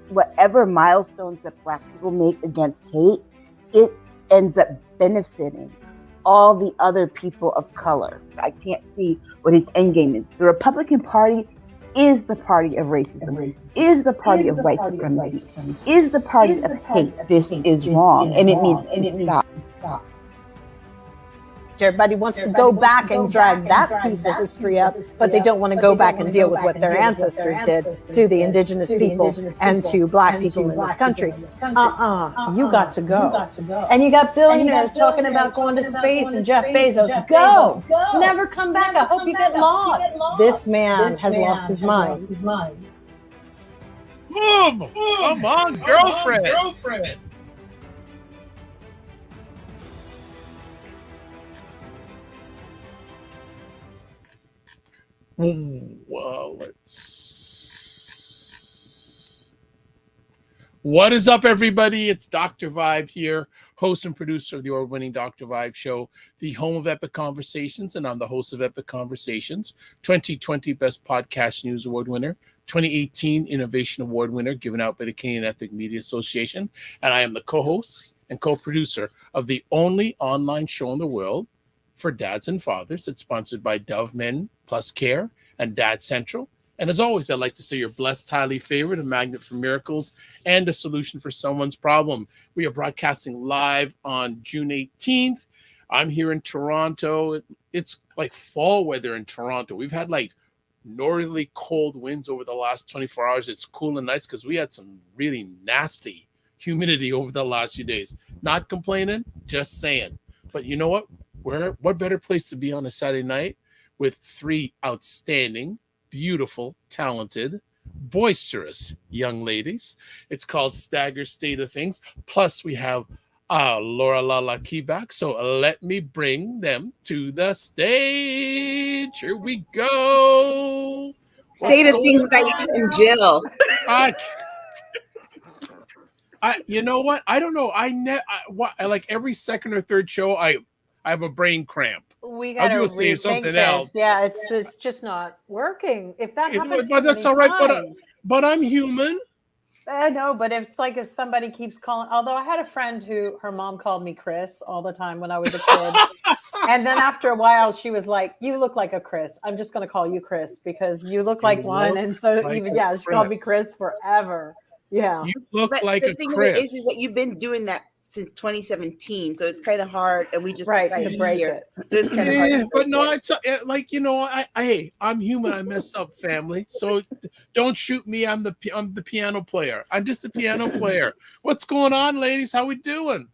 whatever milestones that Black people make against hate, it ends up benefiting all the other people of color. I can't see what his end game is. The Republican Party is the party of racism, is the party of white supremacy, is the party of hate. This is wrong, and it needs to stop. Everybody wants to go back and drag that piece of history up, but they don't want to go back and deal with what their ancestors did to the indigenous people and to Black people in this country. You got to go. And you got billionaires talking about going to space and Jeff Bezos. Go! Never come back. I hope you get lost. This man has lost his mind. Boom! Come on, girlfriend! Well, What is up, everybody? It's Dr. Vibe here, host and producer of the award-winning Dr. Vibe Show, the home of Epic Conversations, and I'm the host of Epic Conversations, 2020 Best Podcast News Award winner, 2018 Innovation Award winner, given out by the Canadian Ethnic Media Association, and I am the co-host and co-producer of the only online show in the world for dads and fathers. It's sponsored by Dove Men Plus Care and Dad Central. And as always, I'd like to say you're blessed, highly favored, a magnet for miracles, and a solution for someone's problem. We are broadcasting live on June 18th. I'm here in Toronto. It's like fall weather in Toronto. We've had like northerly cold winds over the last 24 hours. It's cool and nice because we had some really nasty humidity over the last few days. Not complaining, just saying. But you know what? What better place to be on a Saturday night with three outstanding, beautiful, talented, boisterous young ladies. It's called Staggers State of Things. Plus, we have LaLa key back. So let me bring them to the stage. Here we go. State of Things, Aisha and Jill. You know what? I don't know. I like every second or third show, I have a brain cramp. We got to rethink something else. Yeah, it's just not working. If that happens, but that's all right. But I'm human. I know, but if somebody keeps calling, although I had a friend who her mom called me Chris all the time when I was a kid, and then after a while she was like, "You look like a Chris. I'm just going to call you Chris because you look like one." And so she called me Chris forever. Yeah, you look like a Chris. The thing is that you've been doing that since 2017, so it's kind of hard, and we just to break it. It's kind of hard. But no, I'm human. I mess up, family. So don't shoot me. I'm the piano player. I'm just a piano player. What's going on, ladies? How we doing?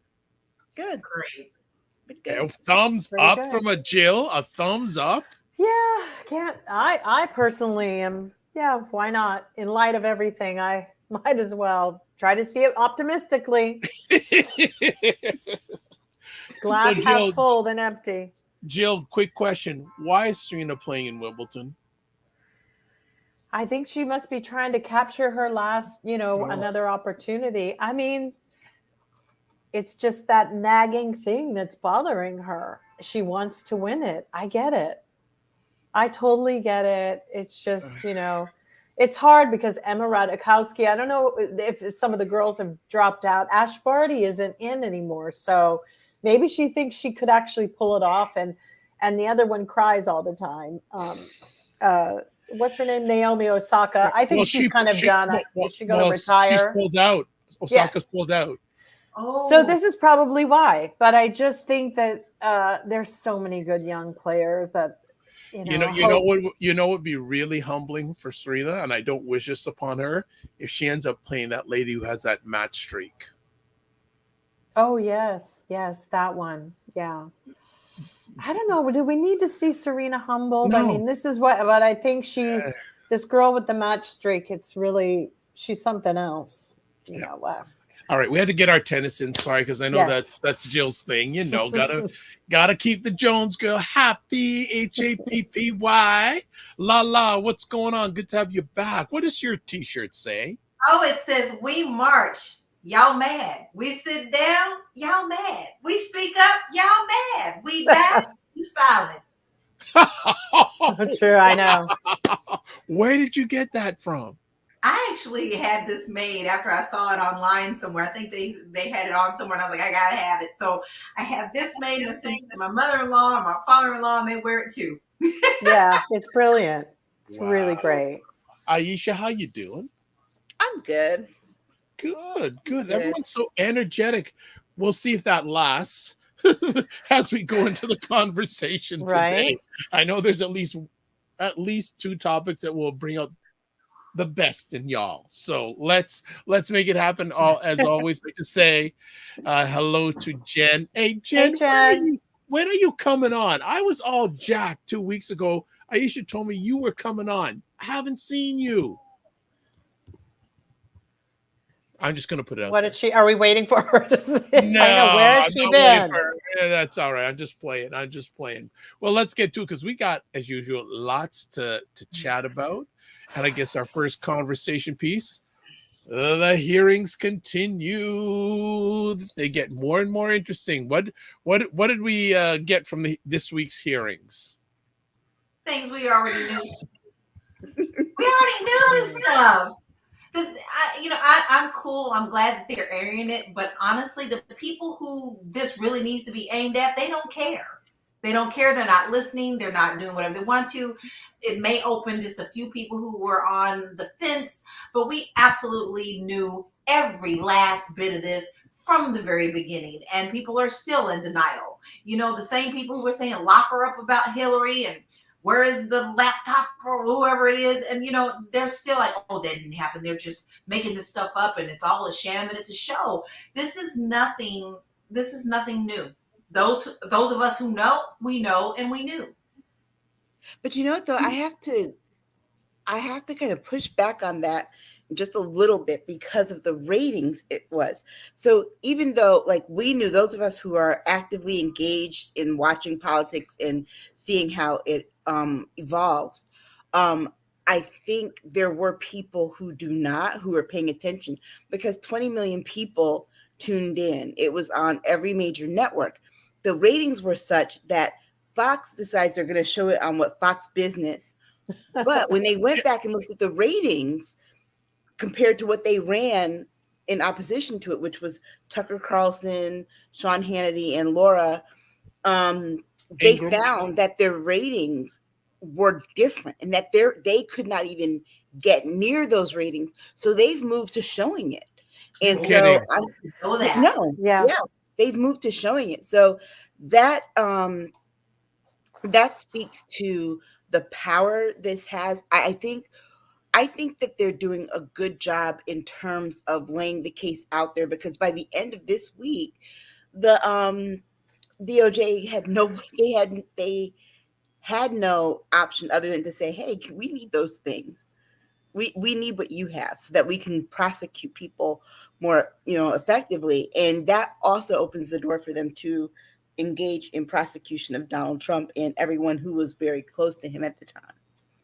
Good, great. A thumbs up from a Jill. A thumbs up. Yeah, I personally am. Yeah, why not? In light of everything, I might as well try to see it optimistically. Glass half full than empty. Jill, quick question. Why is Serena playing in Wimbledon? I think she must be trying to capture her last, another opportunity. I mean, it's just that nagging thing that's bothering her. She wants to win it. I get it. I totally get it. It's just, it's hard because Emma Ratajkowski, I don't know if some of the girls have dropped out. Ash Barty isn't in anymore. So maybe she thinks she could actually pull it off. And the other one cries all the time. What's her name? Naomi Osaka. I think she's kind of done. Is she going to retire? She's pulled out. Osaka's pulled out. Oh. So this is probably why. But I just think that there's so many good young players that, you know what would be really humbling for Serena, and I don't wish this upon her, if she ends up playing that lady who has that match streak. Oh yes, that one. Yeah. I don't know. Do we need to see Serena humbled? No. I mean, this is but I think she's this girl with the match streak. She's something else. Wow. All right, we had to get our tennis in. Sorry, because I know that's Jill's thing. Gotta keep the Jones girl happy. HAPPY. LaLa, what's going on? Good to have you back. What does your T-shirt say? Oh, it says we march. Y'all mad. We sit down. Y'all mad. We speak up. Y'all mad. We back. You silent. So true. I know. Where did you get that from? I actually had this made after I saw it online somewhere. I think they had it on somewhere, and I was like, I gotta have it. So I have this made, and since my mother-in-law and my father-in-law may wear it too. Yeah, it's brilliant. It's really Wow. great. Aisha, how you doing? I'm good. Good. Good. Everyone's so energetic. We'll see if that lasts as we go into the conversation today. Right. I know there's at least two topics that will bring out the best in y'all. So let's make it happen. As always, like to say hello to Jen. Hey Jen, Hey, Jen. when are you coming on? I was all jacked 2 weeks ago. Aisha told me you were coming on. I haven't seen you. I'm just gonna put it out. What did she? Are we waiting for her to say? No, I know. Where has I'm she not waiting been? for her. Yeah, that's all right. I'm just playing. Well, let's get to it because we got, as usual, lots to chat about. And I guess our first conversation piece, the hearings continue. They get more and more interesting. What did we get from this week's hearings? Things we already knew. We already knew this stuff. I'm cool. I'm glad that they're airing it. But honestly, the people who this really needs to be aimed at, they don't care. They don't care. They're not listening. They're not doing whatever they want to. It may open just a few people who were on the fence, but we absolutely knew every last bit of this from the very beginning. And people are still in denial. The same people who were saying lock her up about Hillary and where is the laptop or whoever it is? And, they're still like, oh, that didn't happen. They're just making this stuff up and it's all a sham and it's a show. This is nothing new. Those of us who know, we know and we knew. But you know what, though? I have to kind of push back on that just a little bit because of the ratings it was. So even though, like, we knew, those of us who are actively engaged in watching politics and seeing how it evolves, I think there were people who were paying attention because 20 million people tuned in. It was on every major network. The ratings were such that Fox decides they're going to show it on Fox Business. But when they went back and looked at the ratings compared to what they ran in opposition to it, which was Tucker Carlson, Sean Hannity, and Laura, they found that their ratings were different and that they could not even get near those ratings. So they've moved to showing it. And so they've moved to showing it. So that speaks to the power this has. I think that they're doing a good job in terms of laying the case out there, because by the end of this week, the DOJ had no option other than to say, hey, we need those things. We need what you have so that we can prosecute people more, effectively. And that also opens the door for them to engage in prosecution of Donald Trump and everyone who was very close to him at the time.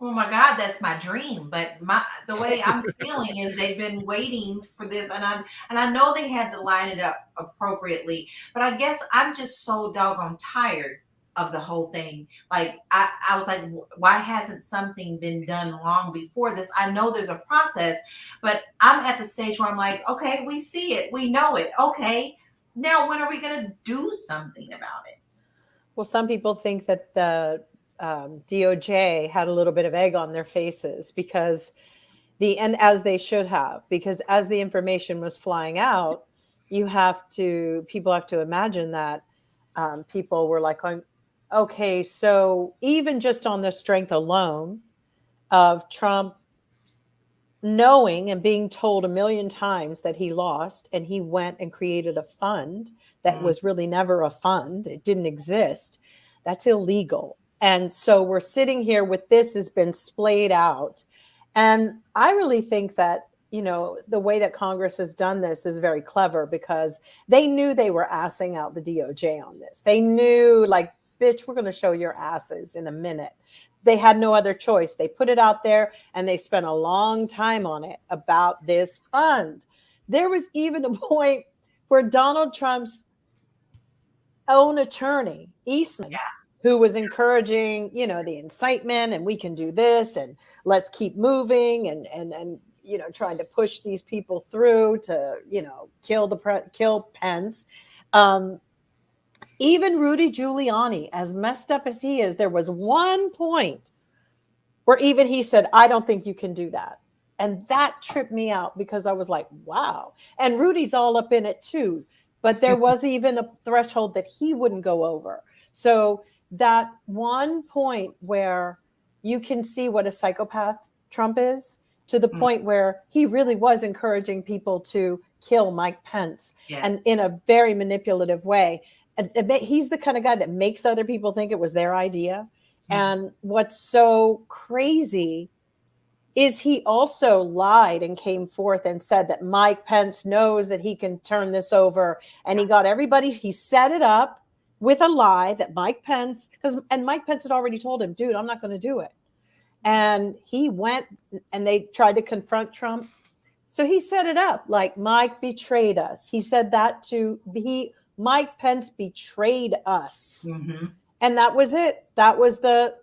Oh my God, that's my dream. But the way I'm feeling is they've been waiting for this, and I know they had to line it up appropriately. But I guess I'm just so doggone tired of the whole thing. Like I was like, why hasn't something been done long before this? I know there's a process, but I'm at the stage where I'm like, okay, we see it, we know it. Okay, now when are we going to do something about it? Well, some people think that the DOJ had a little bit of egg on their faces because as they should have, because as the information was flying out, people have to imagine that people were like, okay, so even just on the strength alone of Trump knowing and being told a million times that he lost, and he went and created a fund that was really never a fund, it didn't exist, that's illegal. And so we're sitting here with this has been splayed out. And I really think that, the way that Congress has done this is very clever, because they knew they were assing out the DOJ on this. They knew, like, bitch, we're going to show your asses in a minute. They had no other choice. They put it out there and they spent a long time on it about this fund. There was even a point where Donald Trump's own attorney, Eastman, who was encouraging, the incitement, and we can do this and let's keep moving. And trying to push these people through to, kill Pence. Even Rudy Giuliani, as messed up as he is, there was one point where even he said, I don't think you can do that. And that tripped me out because I was like, wow. And Rudy's all up in it too. But there was even a threshold that he wouldn't go over. So that one point where you can see what a psychopath Trump is, to the point where he really was encouraging people to kill Mike Pence, and in a very manipulative way. And he's the kind of guy that makes other people think it was their idea. And what's so crazy is he also lied and came forth and said that Mike Pence knows that he can turn this over. And he got everybody, he set it up with a lie that Mike Pence, and Mike Pence had already told him, dude, I'm not going to do it. And he went and they tried to confront Trump. So he set it up like Mike betrayed us. He said that Mike Pence betrayed us. Mm-hmm. And that was it. That was that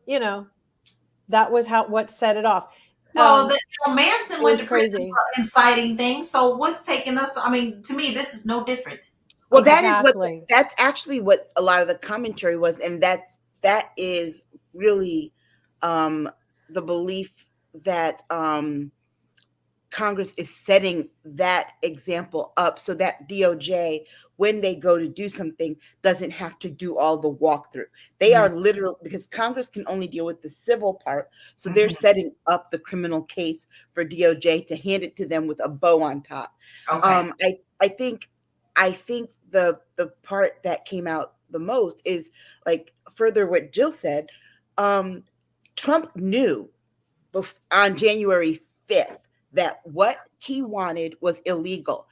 was what set it off. Well, Manson went to prison for inciting things. So what's taking us? I mean, to me, this is no different. Well, that's actually what a lot of the commentary was. And that is really the belief that Congress is setting that example up so that DOJ, when they go to do something, doesn't have to do all the walkthrough. They are literally, because Congress can only deal with the civil part. So they're setting up the criminal case for DOJ to hand it to them with a bow on top. Okay. I think the part that came out the most is like further what Jill said. Trump knew on January 5th that what he wanted was illegal.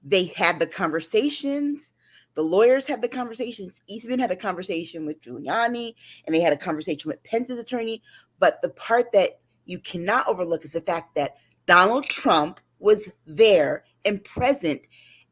They had the conversations. The lawyers had the conversations. Eastman had a conversation with Giuliani, and they had a conversation with Pence's attorney. But the part that you cannot overlook is the fact that Donald Trump was there and present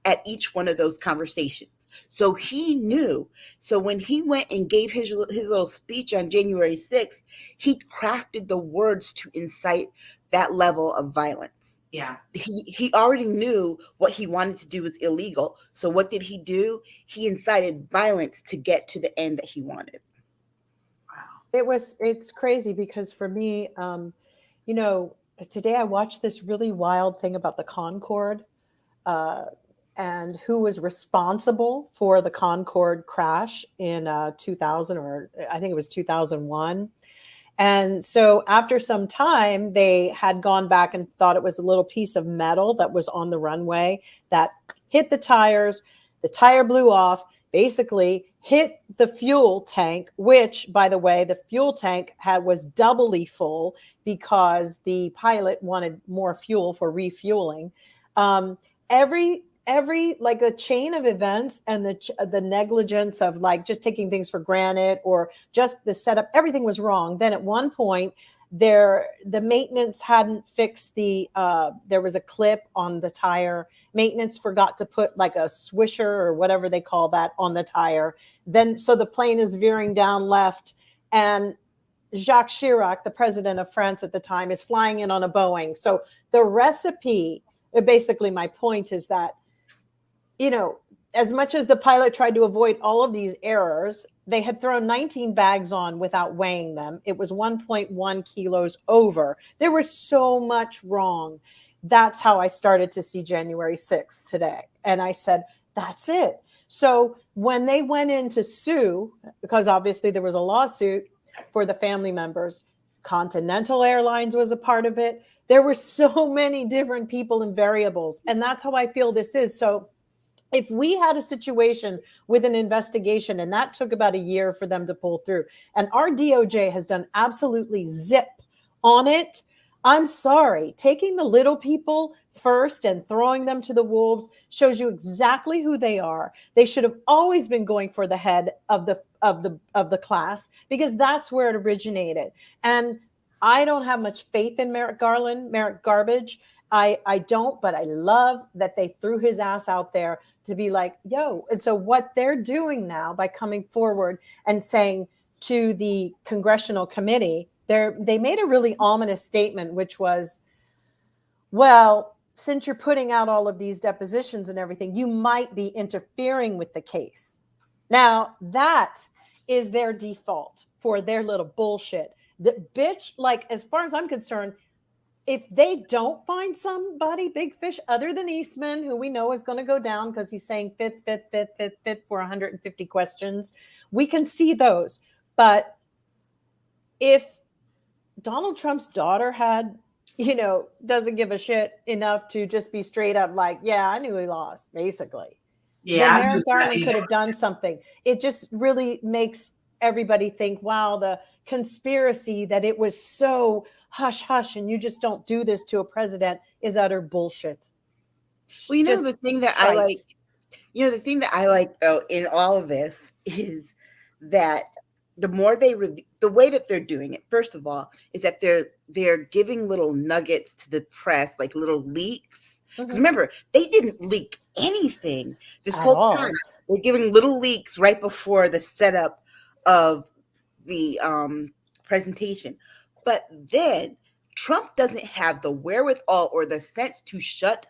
at each one of those conversations. So he knew. So when he went and gave his little speech on January 6th, he crafted the words to incite that level of violence. Yeah. He already knew what he wanted to do was illegal. So what did he do? He incited violence to get to the end that he wanted. Wow. It's crazy because for me, today I watched this really wild thing about the Concorde, and who was responsible for the Concorde crash in 2000, or I think it was 2001. And so after some time, they had gone back and thought it was a little piece of metal that was on the runway that hit the tires. The tire blew off, basically hit the fuel tank, which, by the way, the fuel tank was doubly full because the pilot wanted more fuel for refueling. Every like the chain of events and the negligence of like just taking things for granted or just the setup, everything was wrong. Then at one point the maintenance hadn't fixed there was a clip on the tire. Maintenance forgot to put like a swisher or whatever they call that on the tire. Then, so the plane is veering down left, and Jacques Chirac, the president of France at the time, is flying in on a Boeing. So the recipe, basically my point is that, as much as the pilot tried to avoid all of these errors, they had thrown 19 bags on without weighing them. It was 1.1 kilos over. There was so much wrong. That's how I started to see January 6th today. And I said, that's it. So when they went in to sue, because obviously there was a lawsuit for the family members, Continental Airlines was a part of it. There were so many different people and variables. And that's how I feel this is. So if we had a situation with an investigation, and that took about a year for them to pull through, and our DOJ has done absolutely zip on it, I'm sorry. Taking the little people first and throwing them to the wolves shows you exactly who they are. They should have always been going for the head of the class, because that's where it originated. And I don't have much faith in Merrick Garbage. I don't, but I love that they threw his ass out there to be like, yo. And so what they're doing now by coming forward and saying to the congressional committee, they made a really ominous statement, which was, well, since you're putting out all of these depositions and everything, you might be interfering with the case. Now, that is their default for their little bullshit. The bitch, like, as far as I'm concerned, if they don't find somebody, big fish, other than Eastman, who we know is going to go down because he's saying fifth for 150 questions, we can see those. But if Donald Trump's daughter had, doesn't give a shit enough to just be straight up like, yeah, I knew he lost, basically. Yeah, Then Merrick Garland could have done something. It just really makes everybody think, wow, the conspiracy that it was so hush hush and you just don't do this to a president is utter bullshit. Well, the thing that I like, the thing that I like though in all of this is that the more they the way that they're doing it, first of all, is that they're giving little nuggets to the press, like little leaks. Because remember, they didn't leak anything this whole time. They're giving little leaks right before the setup of the presentation. But then Trump doesn't have the wherewithal or the sense to shut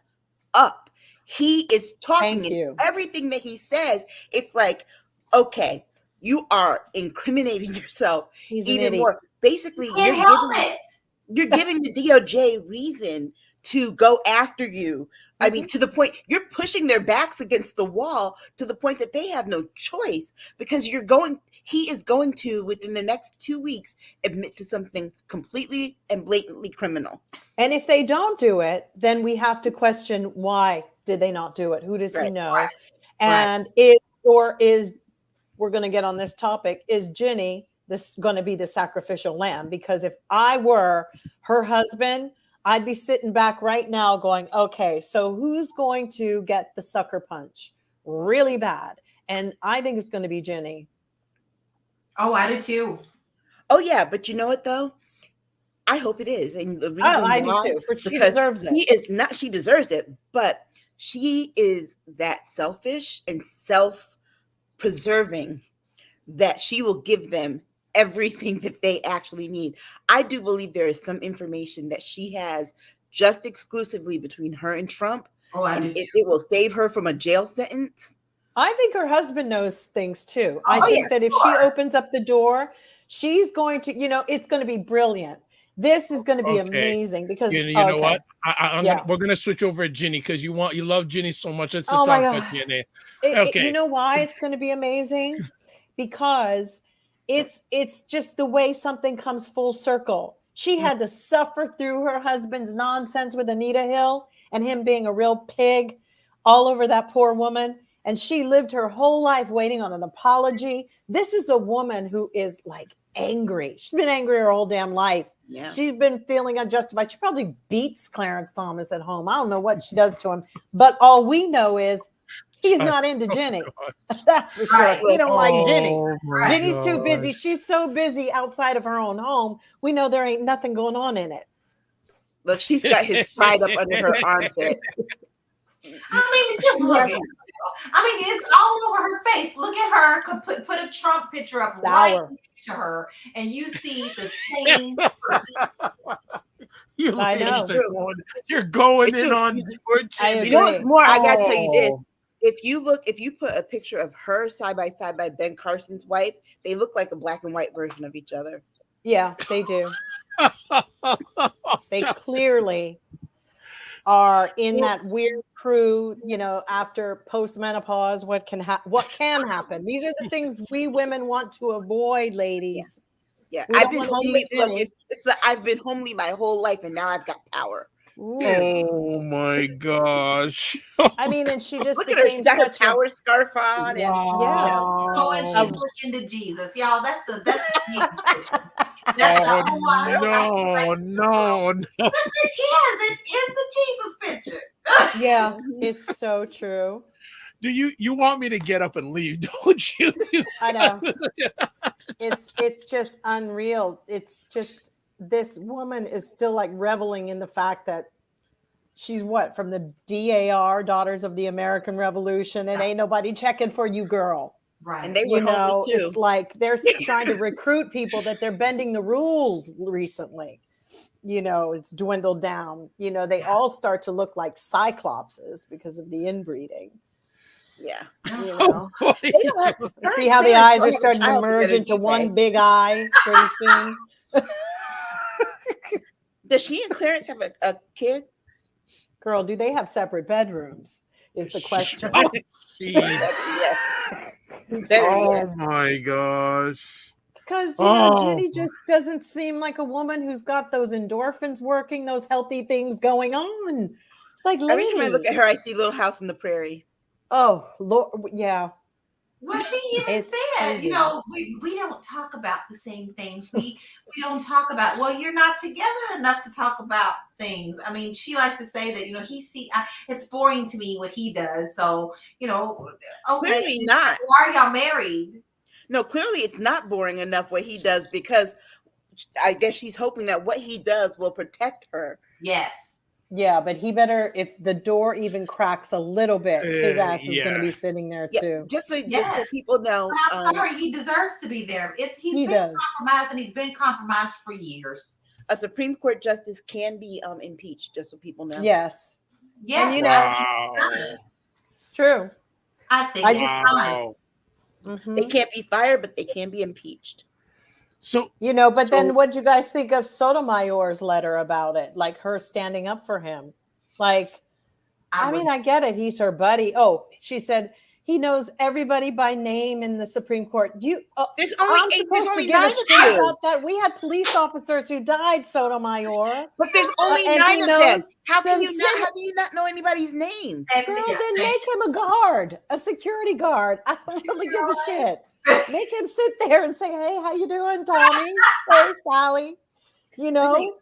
up. He is talking, and everything that he says, it's like, okay, you are incriminating yourself even more. Basically, you're giving the DOJ reason to go after you. I mean, to the point you're pushing their backs against the wall to the point that they have no choice, because he is going to, within the next 2 weeks, admit to something completely and blatantly criminal. And if they don't do it, then we have to question, why did they not do it? Who does he know? Right. And we're going to get on this topic, is Ginny going to be the sacrificial lamb? Because if I were her husband, I'd be sitting back right now going, okay, so who's going to get the sucker punch really bad? And I think it's going to be Ginny. Oh, I do too. Oh, yeah. But you know what, though? I hope it is. And the reason I do too. She deserves it. She deserves it, but she is that selfish and self-preserving that she will give them everything that they actually need. I do believe there is some information that she has just exclusively between her and Trump. Oh, I do. It will save her from a jail sentence. I think her husband knows things too. I think that if she opens up the door, she's going to, it's going to be brilliant. This is going to be amazing because you know what? We're going to switch over to Ginny because you love Ginny so much. Let's just talk about Ginny. Okay. You know why it's going to be amazing? Because it's just the way something comes full circle. She had to suffer through her husband's nonsense with Anita Hill and him being a real pig all over that poor woman. And she lived her whole life waiting on an apology. This is a woman who is like angry. She's been angry her whole damn life. Yeah. She's been feeling unjustified. She probably beats Clarence Thomas at home. I don't know what she does to him. But all we know is he's not into Ginny. That's for sure. He don't like Ginny. Ginny's too busy. She's so busy outside of her own home. We know there ain't nothing going on in it. Look, she's got his pride up under her armpit. I mean, just look at her. I mean, it's all over her face. Look at her. Put a Trump picture up right next to her, and you see the same person. I know. You're going in on. You know what's more? I gotta tell you this. If you put a picture of her side by side by Ben Carson's wife, they look like a black and white version of each other. Yeah, they do. They clearly are in that weird crew, after postmenopause. What can happen? These are the things we women want to avoid, ladies. Yeah. I've been homely. I've been homely my whole life, and now I've got power. Ooh. Oh my gosh! I mean, and she just look at her. She's got her power scarf on. Wow. Oh, and she's looking to Jesus, y'all. That's the Jesus picture. That's no. Yes, it is the Jesus picture. Yeah, it's so true. Do you want me to get up and leave? Don't you? I know. It's just unreal. It's just. This woman is still like reveling in the fact that she's from the DAR, Daughters of the American Revolution, and ain't nobody checking for you, girl. Right. And they were homely too. It's like they're trying to recruit people that they're bending the rules recently. it's dwindled down. They all start to look like cyclopses because of the inbreeding. Yeah. Oh, boy. They don't have, You her see and how the Clarence eyes don't are have a starting to child merge together, into do one they? big eye pretty soon. Does she and Clarence have a kid? Girl, do they have separate bedrooms? Is the question. Oh, geez. Yes. Better yet. Oh my gosh. Because Oh. Ginny just doesn't seem like a woman who's got those endorphins working, those healthy things going on. It's like, Every time I look lady. at her, I see Little House on the Prairie. Oh, Lord, yeah. Well, she even It's said, crazy. we don't talk about the same things. We don't talk about, well, you're not together enough to talk about things. I mean, she likes to say that, it's boring to me what he does. So, okay. Clearly not. Why are y'all married? No, clearly it's not boring enough what he does, because I guess she's hoping that what he does will protect her. Yes. Yeah, but he better, if the door even cracks a little bit, his ass is going to be sitting there too. Just so people know. But I'm sorry, he deserves to be there. He's been compromised, and he's been compromised for years. A Supreme Court justice can be impeached, just so people know. Yes. Yes. And Wow. it's true. I think Wow. They can't be fired, but they can be impeached. So then what'd you guys think of Sotomayor's letter about it? Like her standing up for him. Like, I get it. He's her buddy. Oh, she said he knows everybody by name in the Supreme Court. There's I'm supposed to give a shit about that. We had police officers who died, Sotomayor. But there's only 9 of them. How do you not know anybody's name? Girl, then make him a guard, a security guard. I don't really give a shit. Make him sit there and say, hey, how you doing, Tommy? Hey, Sally.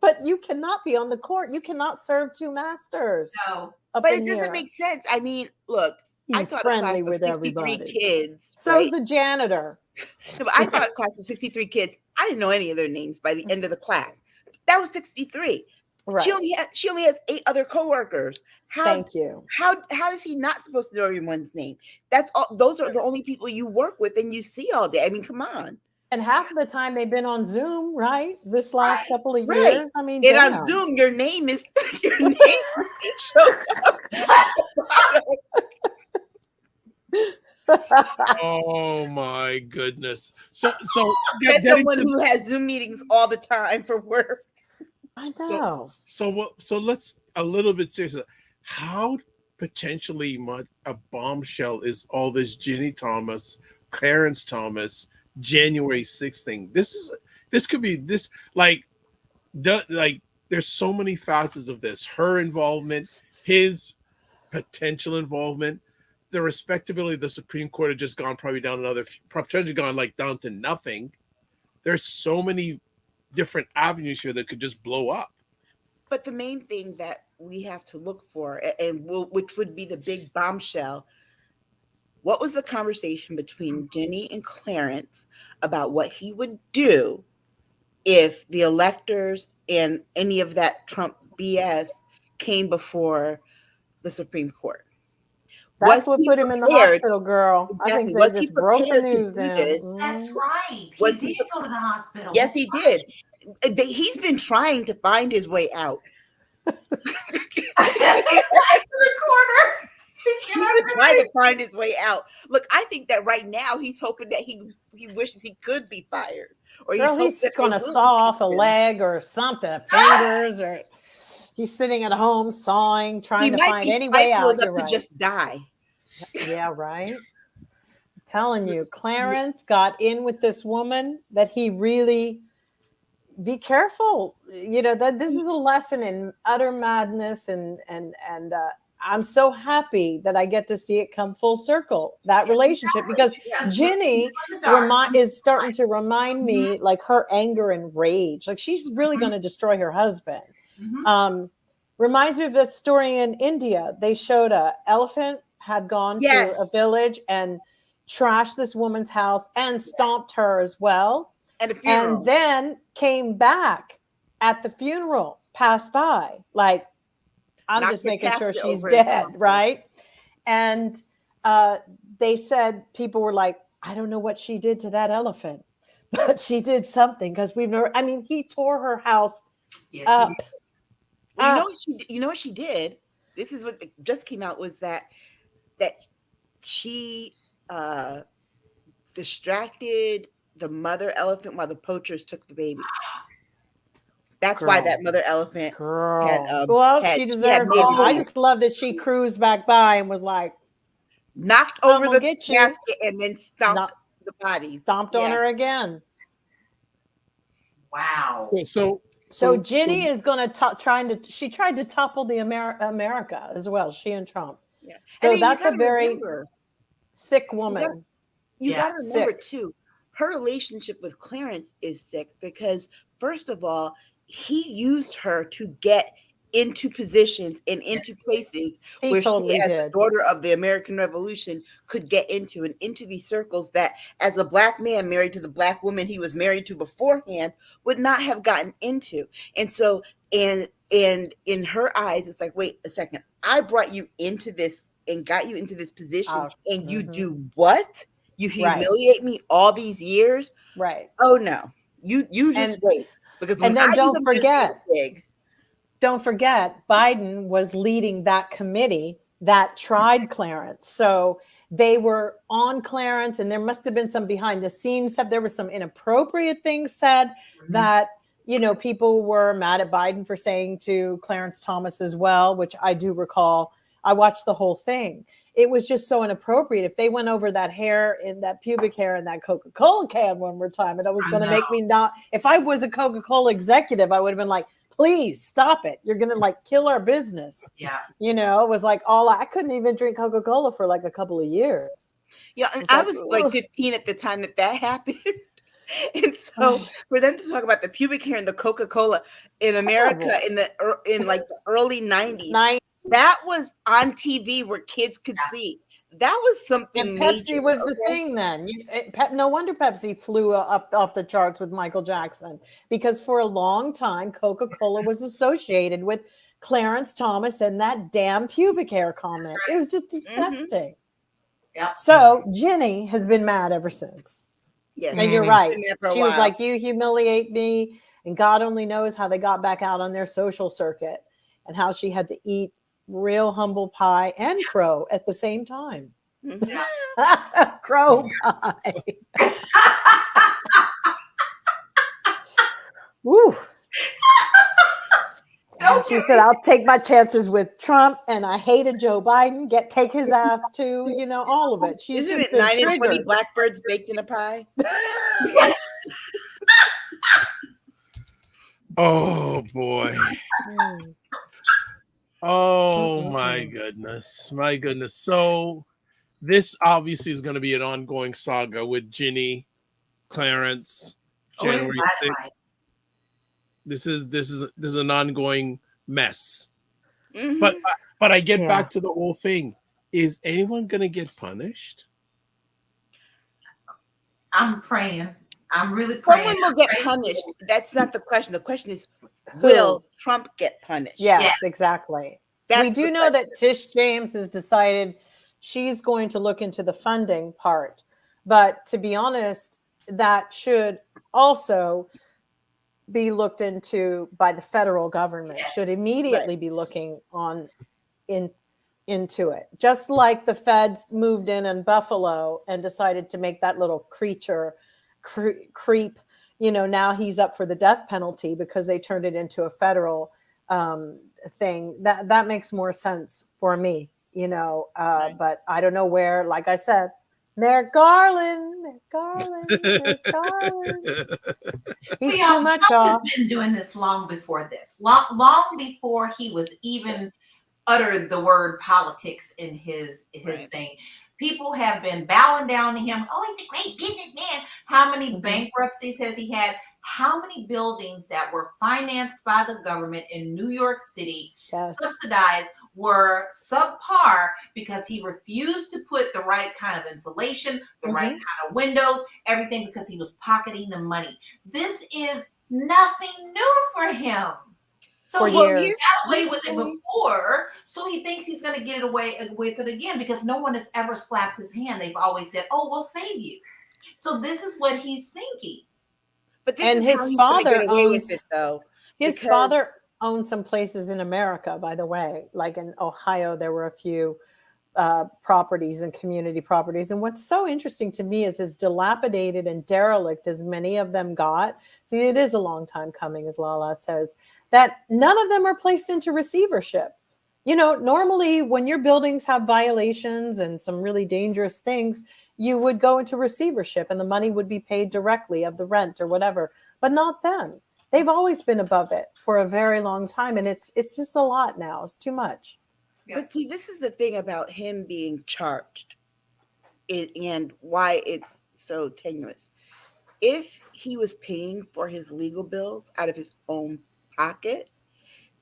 But you cannot be on the court. You cannot serve 2 masters. No. But it doesn't make sense. I mean, look, I taught a class of 63 kids. So's the janitor. No, but I taught a class of 63 kids. I didn't know any of their names by the end of the class. That was 63. Right. She only has 8 other coworkers. Thank you. How is he not supposed to know everyone's name? That's all. Those are the only people you work with and you see all day. I mean, come on. And half of the time they've been on Zoom, right? This last couple of right. years. I mean, and on Zoom, your name shows up. Oh my goodness. So that's someone who has Zoom meetings all the time for work. I know. So let's a little bit serious. How potentially much a bombshell is all this Ginny Thomas, Clarence Thomas, January 6th thing? This could be this there's so many facets of this. Her involvement, his potential involvement, the respectability of the Supreme Court had just gone probably down down to nothing. There's so many different avenues here that could just blow up. But the main thing that we have to look for, which would be the big bombshell, what was the conversation between Ginny and Clarence about what he would do if the electors and any of that Trump BS came before the Supreme Court? That's what put him in the hospital, girl. Exactly. I think they just broke the news down. That's right. He did go to the hospital. Yes, he did. He's been trying to find his way out. He's been trying to find his way out. Look, I think that right now he's hoping that he wishes he could be fired. Or he's going to saw off a leg or something, fingers, or he's sitting at home sawing, trying to find any way out. To just die. Yeah, right. I'm telling you, Clarence got in with this woman that he really be careful. That this is a lesson in utter madness, and I'm so happy that I get to see it come full circle, that relationship, because Ginny is starting to remind me like her anger and rage. Like she's really going to destroy her husband. Reminds me of this story in India. They showed an elephant had gone to a village and trashed this woman's house and stomped her as well. And then came back at the funeral, passed by. Like, I'm just making sure she's dead, right? And they said, people were like, I don't know what she did to that elephant, but she did something, because we've never, he tore her house Yes, Up. Well, you know what she did? This is what just came out was that she distracted the mother elephant while the poachers took the baby. That's why that mother elephant Well, she deserved it. I just love that she cruised back by and was like, knocked "I'm over gonna the get you." casket and then stomped the body. Stomped on her again. wow. Okay, so Ginny is going to she tried to topple the America as well, she and Trump. Yeah. So I mean, that's a very sick woman. You got to remember Sick. too, her relationship with Clarence is sick because first of all, he used her to get into positions and into places where totally she, as did. the daughter of the American Revolution, could get into and into these circles that, as a black man married to the black woman he was married to beforehand, would not have gotten into. And so, and in her eyes, it's like, wait a second, I brought you into this and got you into this position, and you do what? You humiliate me all these years? Right. Oh no, you just wait. Because and then don't forget, Biden was leading that committee that tried Clarence. So they were on Clarence, and there must have been some behind the scenes stuff. There was some inappropriate things said that, you know, people were mad at Biden for saying to Clarence Thomas as well, which I do recall. I watched the whole thing. It was just so inappropriate. If they went over that hair in that pubic hair in that Coca-Cola can one more time, and it was going to make me not, if I was a Coca-Cola executive, I would have been like, please stop it. You're going to like kill our business. Yeah. You know, it was like I couldn't even drink Coca-Cola for like a couple of years. Yeah. And I was like 15 at the time that happened. And so for them to talk about the pubic hair and the Coca-Cola in America in like the early 90s, that was on TV where kids could see. That was something. And Pepsi was the thing then. No wonder Pepsi flew up off the charts with Michael Jackson, because for a long time Coca-Cola was associated with Clarence Thomas and that damn pubic hair comment. It was just disgusting. Yep. So Ginny has been mad ever since. Yeah, and you're right. She was like, "You humiliate me," and God only knows how they got back out on their social circuit and how she had to eat real humble pie and crow at the same time. Crow pie. Woo. She said, "I'll take my chances with Trump, and I hated Joe Biden. Take his ass too." You know, all of it. She's Isn't just it 9 and 20 triggered. blackbirds baked in a pie? Oh boy. Oh my goodness. My goodness. So this obviously is going to be an ongoing saga with Ginny, Clarence, January 6th. This is an ongoing mess. But I get back to the whole thing. Is anyone going to get punished? I'm praying. I'm really praying. Someone will get punished. That's not the question. The question is, will Trump get punished? Yes, exactly. We do know that Tish James has decided she's going to look into the funding part. But to be honest, that should also be looked into by the federal government. Should immediately be looking into it. Just like the feds moved in Buffalo and decided to make that little creature creep, you know, now he's up for the death penalty because they turned it into a federal thing. That makes more sense for me, you know, but I don't know where, like I said, Merrick Garland. He's too much Trump has been doing this long before this. Long before he was even uttered the word politics in his thing. People have been bowing down to him. Oh, he's a great businessman. How many bankruptcies has he had? How many buildings that were financed by the government in New York City, subsidized, were subpar because he refused to put the right kind of insulation, the right kind of windows, everything, because he was pocketing the money. This is nothing new for him. So he got away with it before, so he thinks he's going to get away with it again because no one has ever slapped his hand. They've always said, "Oh, we'll save you." So this is what he's thinking. But this is his father get away with it, though, His Because- father owned some places in America, by the way. Like in Ohio, there were a few properties and community properties. And what's so interesting to me is as dilapidated and derelict as many of them got. See, it is a long time coming, as LaLa says, that none of them are placed into receivership. You know, normally when your buildings have violations and some really dangerous things, you would go into receivership and the money would be paid directly of the rent or whatever, but not them. They've always been above it for a very long time. And it's just a lot now. It's too much. Yeah. But see, this is the thing about him being charged and why it's so tenuous. If he was paying for his legal bills out of his own pocket,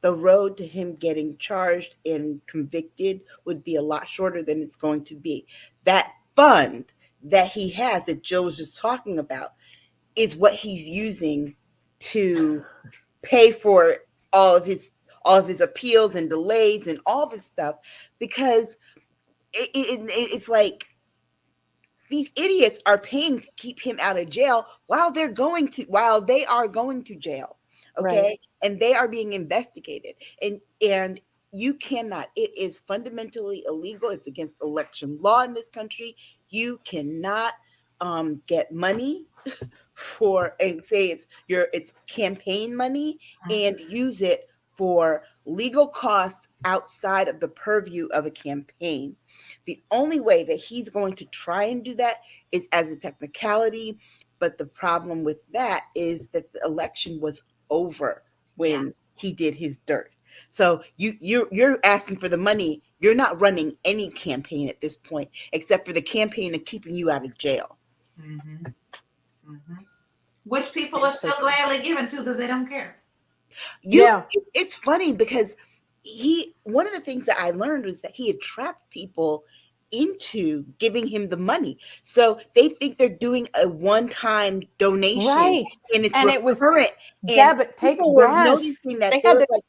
the road to him getting charged and convicted would be a lot shorter than it's going to be. That fund that he has that Joe was just talking about is what he's using to pay for all of his appeals and delays and all this stuff, because it's like these idiots are paying to keep him out of jail while they are going to jail. Okay. Right. And they are being investigated. And you cannot, it is fundamentally illegal. It's against election law in this country. You cannot get money for, and say it's campaign money, and use it for legal costs outside of the purview of a campaign. The only way that he's going to try and do that is as a technicality. But the problem with that is that the election was over when he did his dirt. So you're asking for the money. You're not running any campaign at this point, except for the campaign of keeping you out of jail. Mm-hmm. Mm-hmm. Which people are still gladly given to because they don't care. It's funny because one of the things that I learned was that he had trapped people into giving him the money. So they think they're doing a one-time donation, right? And it's and recurrent. It was debit. People were noticing that there was like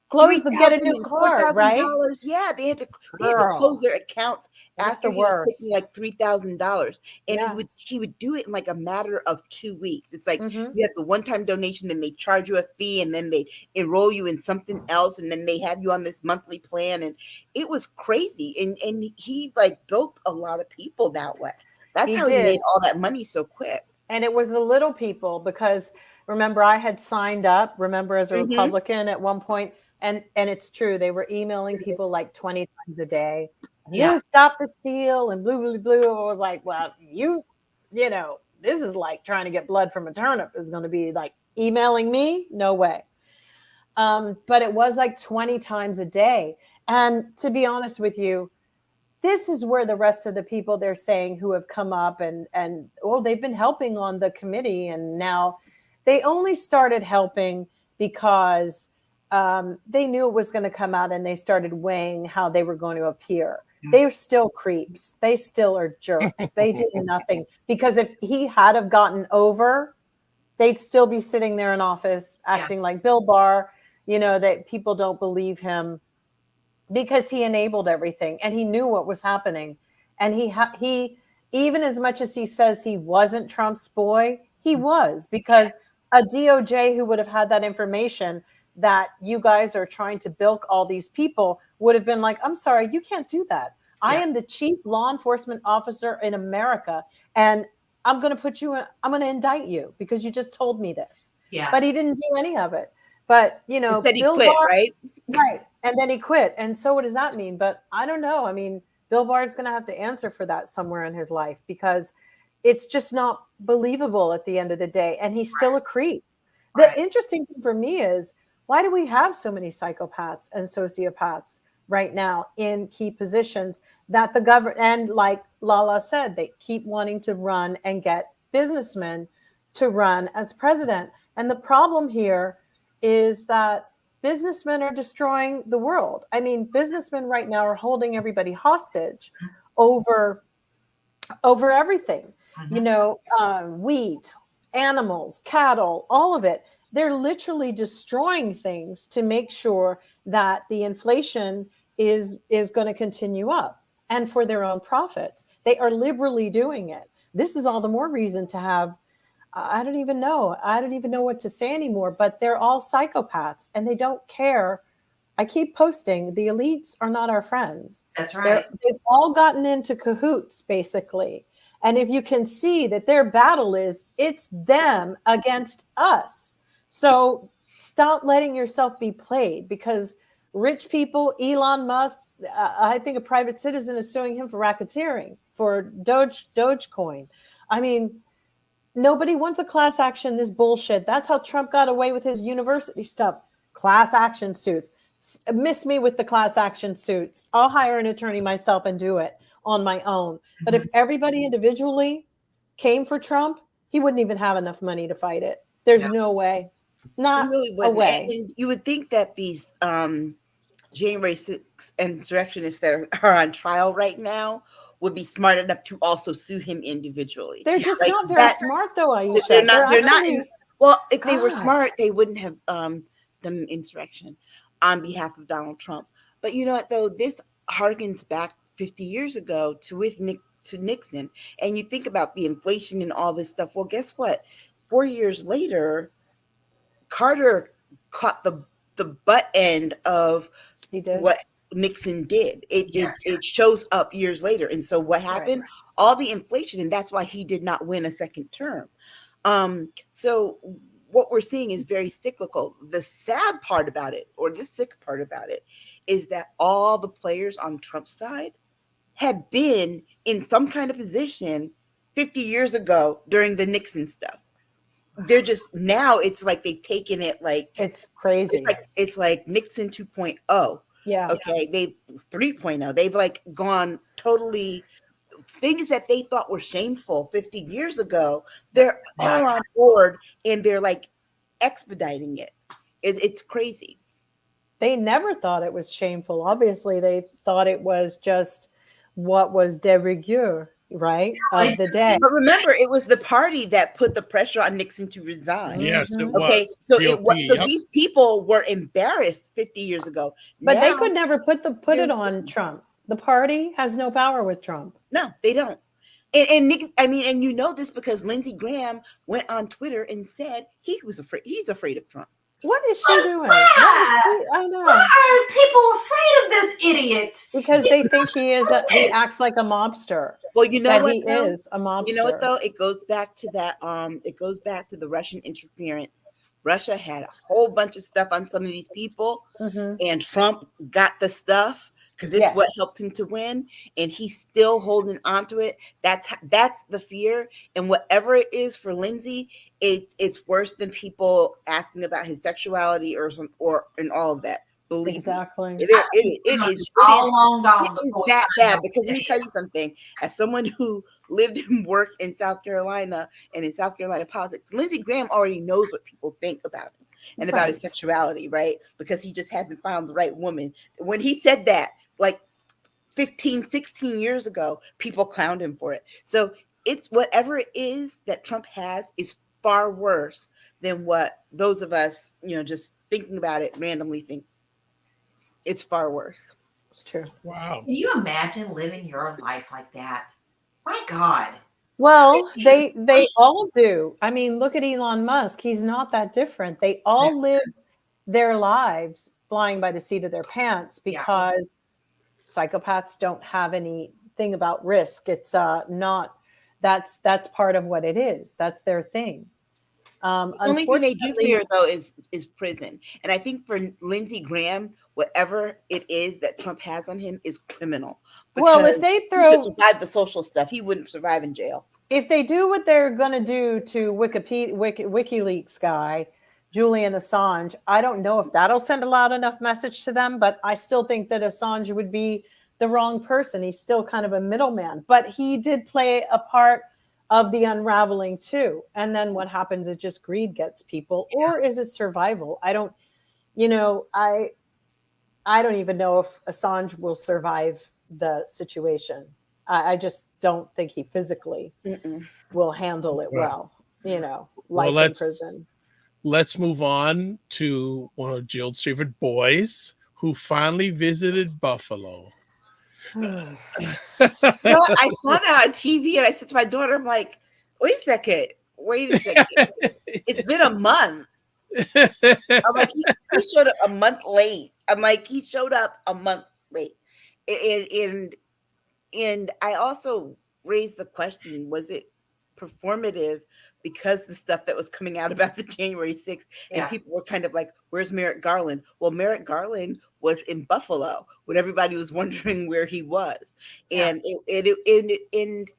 close to get a new card, right? Yeah, they had to close their accounts after he was taking like $3,000, and he would do it in like a matter of 2 weeks. It's like you have the one-time donation, then they charge you a fee, and then they enroll you in something else, and then they have you on this monthly plan, and it was crazy. And he like built a lot of people that way. That's how he made all that money so quick. And it was the little people, because remember, I had signed up, as a Republican at one point. And it's true. They were emailing people like 20 times a day. You stop the steal and blue. I was like, well, you know, this is like trying to get blood from a turnip is going to be like emailing me. No way. But it was like 20 times a day. And to be honest with you, this is where the rest of the people they're saying who have come up and they've been helping on the committee. And now they only started helping because they knew it was going to come out, and they started weighing how they were going to appear. They're still creeps. They still are jerks. They did nothing, because if he had have gotten over, they'd still be sitting there in office acting like Bill Barr, you know, that people don't believe him because he enabled everything and he knew what was happening. And he even as much as he says he wasn't Trump's boy, he was, because a DOJ who would have had that information that you guys are trying to bilk all these people would have been like, I'm sorry, you can't do that. I am the chief law enforcement officer in America, and I'm going to indict you because you just told me this. Yeah. But he didn't do any of it. But, you know, he said Bill quit, Barr, right? Right. And then he quit. And so what does that mean? But I don't know. I mean, Bill Barr is going to have to answer for that somewhere in his life, because it's just not believable at the end of the day. And he's still a creep. The interesting thing for me is, why do we have so many psychopaths and sociopaths right now in key positions that the government, and like LaLa said, they keep wanting to run and get businessmen to run as president. And the problem here is that businessmen are destroying the world. I mean, businessmen right now are holding everybody hostage over everything, you know, wheat, animals, cattle, all of it. They're literally destroying things to make sure that the inflation is going to continue up, and for their own profits. They are liberally doing it. This is all the more reason to have I don't even know. I don't even know what to say anymore, but they're all psychopaths and they don't care. I keep posting, the elites are not our friends. That's right. They've all gotten into cahoots, basically. And if you can see that their battle is, it's them against us. So stop letting yourself be played, because rich people, Elon Musk, I think a private citizen is suing him for racketeering, for Dogecoin. I mean, nobody wants a class action, this bullshit. That's how Trump got away with his university stuff. Class action suits. Miss me with the class action suits. I'll hire an attorney myself and do it on my own. But if everybody individually came for Trump, he wouldn't even have enough money to fight it. There's no way. Not a way. And you would think that these January 6th insurrectionists that are on trial right now would be smart enough to also sue him individually. They're just not very smart, though, Aisha. They're not. Well, if they were God. smart, they wouldn't have done an insurrection on behalf of Donald Trump. But you know what, though? This harkens back 50 years ago to Nixon. And you think about the inflation and all this stuff. Well, guess what? 4 years later, Carter caught the butt end of what Nixon did. It shows up years later. And so what happened? Right. All the inflation, and that's why he did not win a second term. So what we're seeing is very cyclical. The sad part about it, or the sick part about it, is that all the players on Trump's side had been in some kind of position 50 years ago during the Nixon stuff. They're just, now it's like they've taken it like, it's crazy. It's like Nixon 2.0. Yeah. Okay. They 3.0. They've like gone totally, things that they thought were shameful 50 years ago, they're all on board and they're like expediting it. It's crazy. They never thought it was shameful. Obviously, they thought it was just what was de rigueur, right, of the day. But remember, it was the party that put the pressure on Nixon to resign. Yes, it was. Okay, so these people were embarrassed 50 years ago. But now, they could never put it on Trump. The party has no power with Trump. No, they don't. And Nick, I mean, and you know this because Lindsey Graham went on Twitter and said he's afraid of Trump. What is she doing? I know. Why are people afraid of this idiot? Because they think he acts like a mobster. Well, you know what? He is a mobster. You know what, though? It goes back to that. It goes back to the Russian interference. Russia had a whole bunch of stuff on some of these people, and Trump got the stuff because it's what helped him to win, and he's still holding on to it. That's the fear, and whatever it is for Lindsey, it's worse than people asking about his sexuality or and all of that. Believe exactly. Me. It is all long gone. That bad because let me tell you something. As someone who lived and worked in South Carolina and in South Carolina politics, Lindsey Graham already knows what people think about him and about his sexuality, right? Because he just hasn't found the right woman. When he said that, like 15, 16 years ago, people clowned him for it. So it's whatever it is that Trump has is far worse than what those of us, just thinking about it randomly think. It's far worse. It's true. Wow. Can you imagine living your life like that? My God. Well, they all do. I mean, look at Elon Musk. He's not that different. They all live their lives flying by the seat of their pants because psychopaths don't have anything about risk. It's not. That's part of what it is. That's their thing. The only thing they do fear, though, is prison. And I think for Lindsey Graham, whatever it is that Trump has on him is criminal. Well, if they survive the social stuff, he wouldn't survive in jail. If they do what they're going to do to WikiLeaks guy, Julian Assange, I don't know if that'll send a loud enough message to them, but I still think that Assange would be the wrong person. He's still kind of a middleman, but he did play a part of the unraveling too. And then what happens is just greed gets people, or is it survival? I don't even know if Assange will survive the situation. I just don't think he physically will handle it well. Life in prison. Let's move on to one of Jill's favorite boys who finally visited Buffalo. I saw that on TV and I said to my daughter, I'm like, wait a second. wait a second. It's been a month. I'm like, he showed up a month late. I'm like, he showed up a month late. And I also raised the question, was it performative because the stuff that was coming out about the January 6th and people were kind of like, where's Merrick Garland? Well, Merrick Garland was in Buffalo when everybody was wondering where he was. And and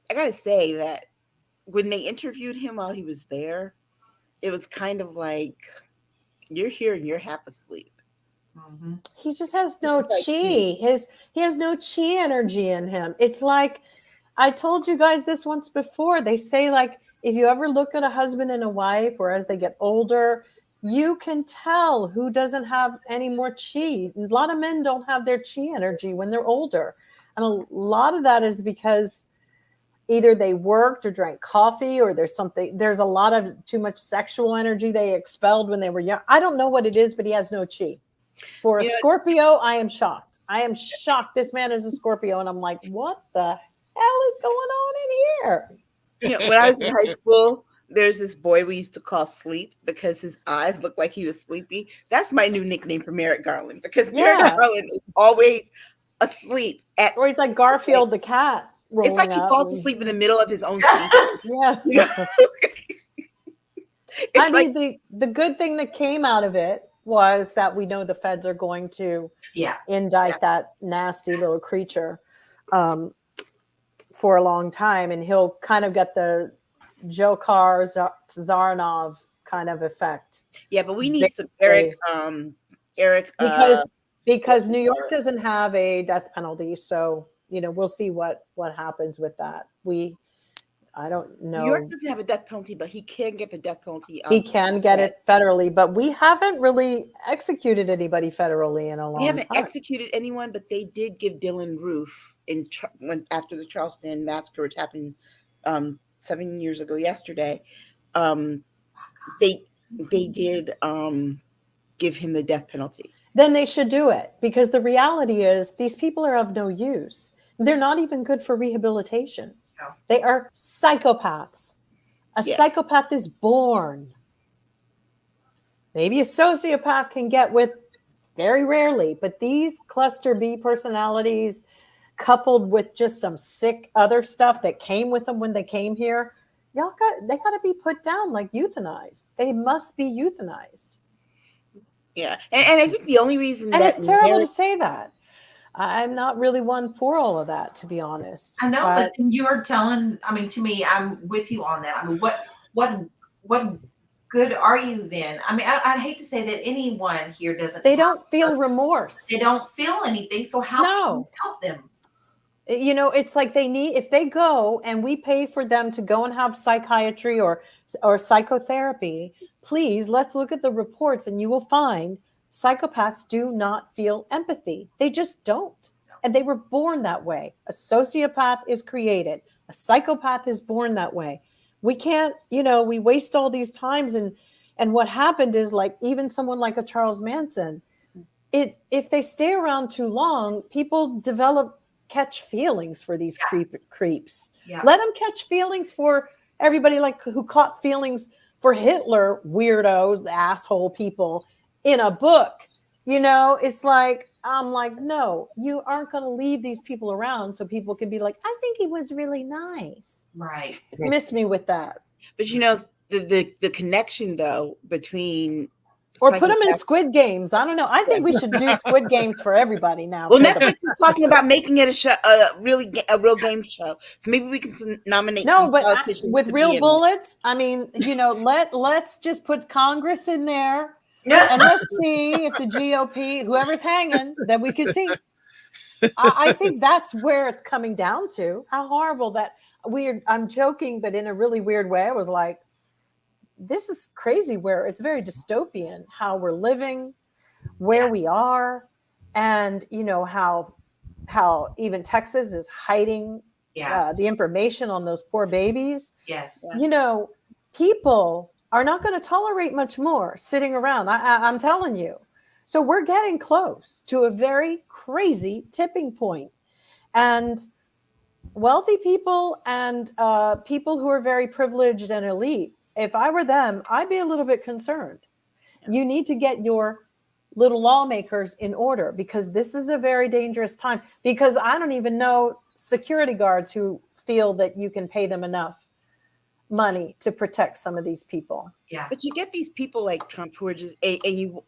I gotta say that when they interviewed him while he was there, it was kind of like, you're here and you're half asleep. Mm-hmm. He just has no chi. He has no chi energy in him. It's like, I told you guys this once before. They say, like, if you ever look at a husband and a wife, or as they get older, you can tell who doesn't have any more chi. A lot of men don't have their chi energy when they're older. And a lot of that is because either they worked or drank coffee, or there's a lot of too much sexual energy they expelled when they were young. I don't know what it is, but he has no chi. For a Scorpio, I am shocked. I am shocked. This man is a Scorpio. And I'm like, what the hell is going on in here? You know, when I was in high school, there's this boy we used to call Sleep because his eyes looked like he was sleepy. That's my new nickname for Merrick Garland, because Merrick Garland is always asleep. Or he's like Garfield the cat. It's like he falls asleep in the middle of his own speech. Yeah. I mean, the good thing that came out of it was that we know the feds are going to indict that nasty little creature for a long time, and he'll kind of get the Dzhokhar Tsarnaev kind of effect. Yeah, but we need some Eric because New York doesn't have a death penalty, so we'll see what happens with that. I don't know. New York doesn't have a death penalty, but he can get the death penalty. He can get it federally, but we haven't really executed anybody federally in a long time. We haven't executed anyone, but they did give Dylan Roof after the Charleston massacre, which happened 7 years ago yesterday. They did give him the death penalty. Then they should do it, because the reality is these people are of no use. They're not even good for rehabilitation. No. They are psychopaths. A psychopath is born. Maybe a sociopath can get with very rarely, but these cluster B personalities, coupled with just some sick other stuff that came with them when they came here, they got to be put down, like euthanized. They must be euthanized. Yeah, and I think the only reason and it's terrible to say that. I'm not really one for all of that, to be honest. I know, but you're telling. I mean, to me, I'm with you on that. I mean, what good are you then? I mean, I'd hate to say that anyone here doesn't. They don't feel remorse. They don't feel anything. So how can you help them? It's like if they go and we pay for them to go and have psychiatry or psychotherapy, please, let's look at the reports and you will find psychopaths do not feel empathy. They just don't. And they were born that way. A sociopath is created. A psychopath is born that way. We can't, we waste all these times. And what happened is, like, even someone like a Charles Manson, if they stay around too long, people catch feelings for these creeps. Yeah. Let them catch feelings for everybody, like who caught feelings for Hitler, weirdos, asshole people in a book. It's like, I'm like, no, you aren't going to leave these people around so people can be like, I think he was really nice. Right. Miss me with that. But the connection though between. Or put them in Squid Games. I don't know. I think we should do Squid Games for everybody now. Well, Netflix is talking about making it a real game show. So maybe we can nominate some politicians with real bullets. I mean, let's just put Congress in there, and let's see if the GOP, whoever's hanging, that we can see. I think that's where it's coming down to. How horrible that weird. I'm joking, but in a really weird way. I was like, this is crazy, where it's very dystopian how we're living, where we are, and how even Texas is hiding the information on those poor babies. Yes. People are not going to tolerate much more sitting around. I'm telling you. So we're getting close to a very crazy tipping point. And wealthy people and people who are very privileged and elite, if I were them, I'd be a little bit concerned. You need to get your little lawmakers in order, because this is a very dangerous time, because I don't even know security guards who feel that you can pay them enough money to protect some of these people. Yeah. But you get these people like Trump who are just, and you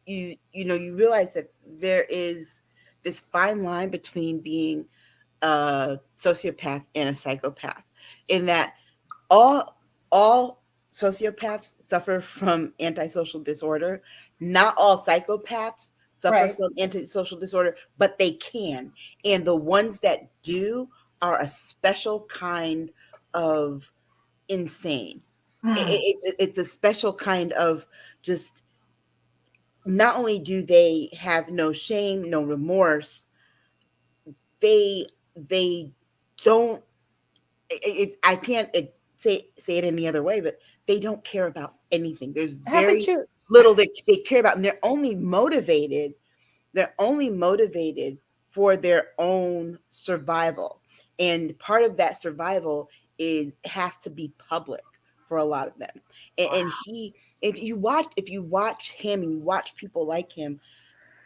realize that there is this fine line between being a sociopath and a psychopath, in that all sociopaths suffer from antisocial disorder. Not all psychopaths suffer from antisocial disorder, but they can. And the ones that do are a special kind of insane. It's a special kind of just, not only do they have no shame, no remorse, they don't, I can't say it any other way, but they don't care about anything. There's very little that they care about, and they're only motivated for their own survival. And part of that survival has to be public for a lot of them. And if you watch him and you watch people like him,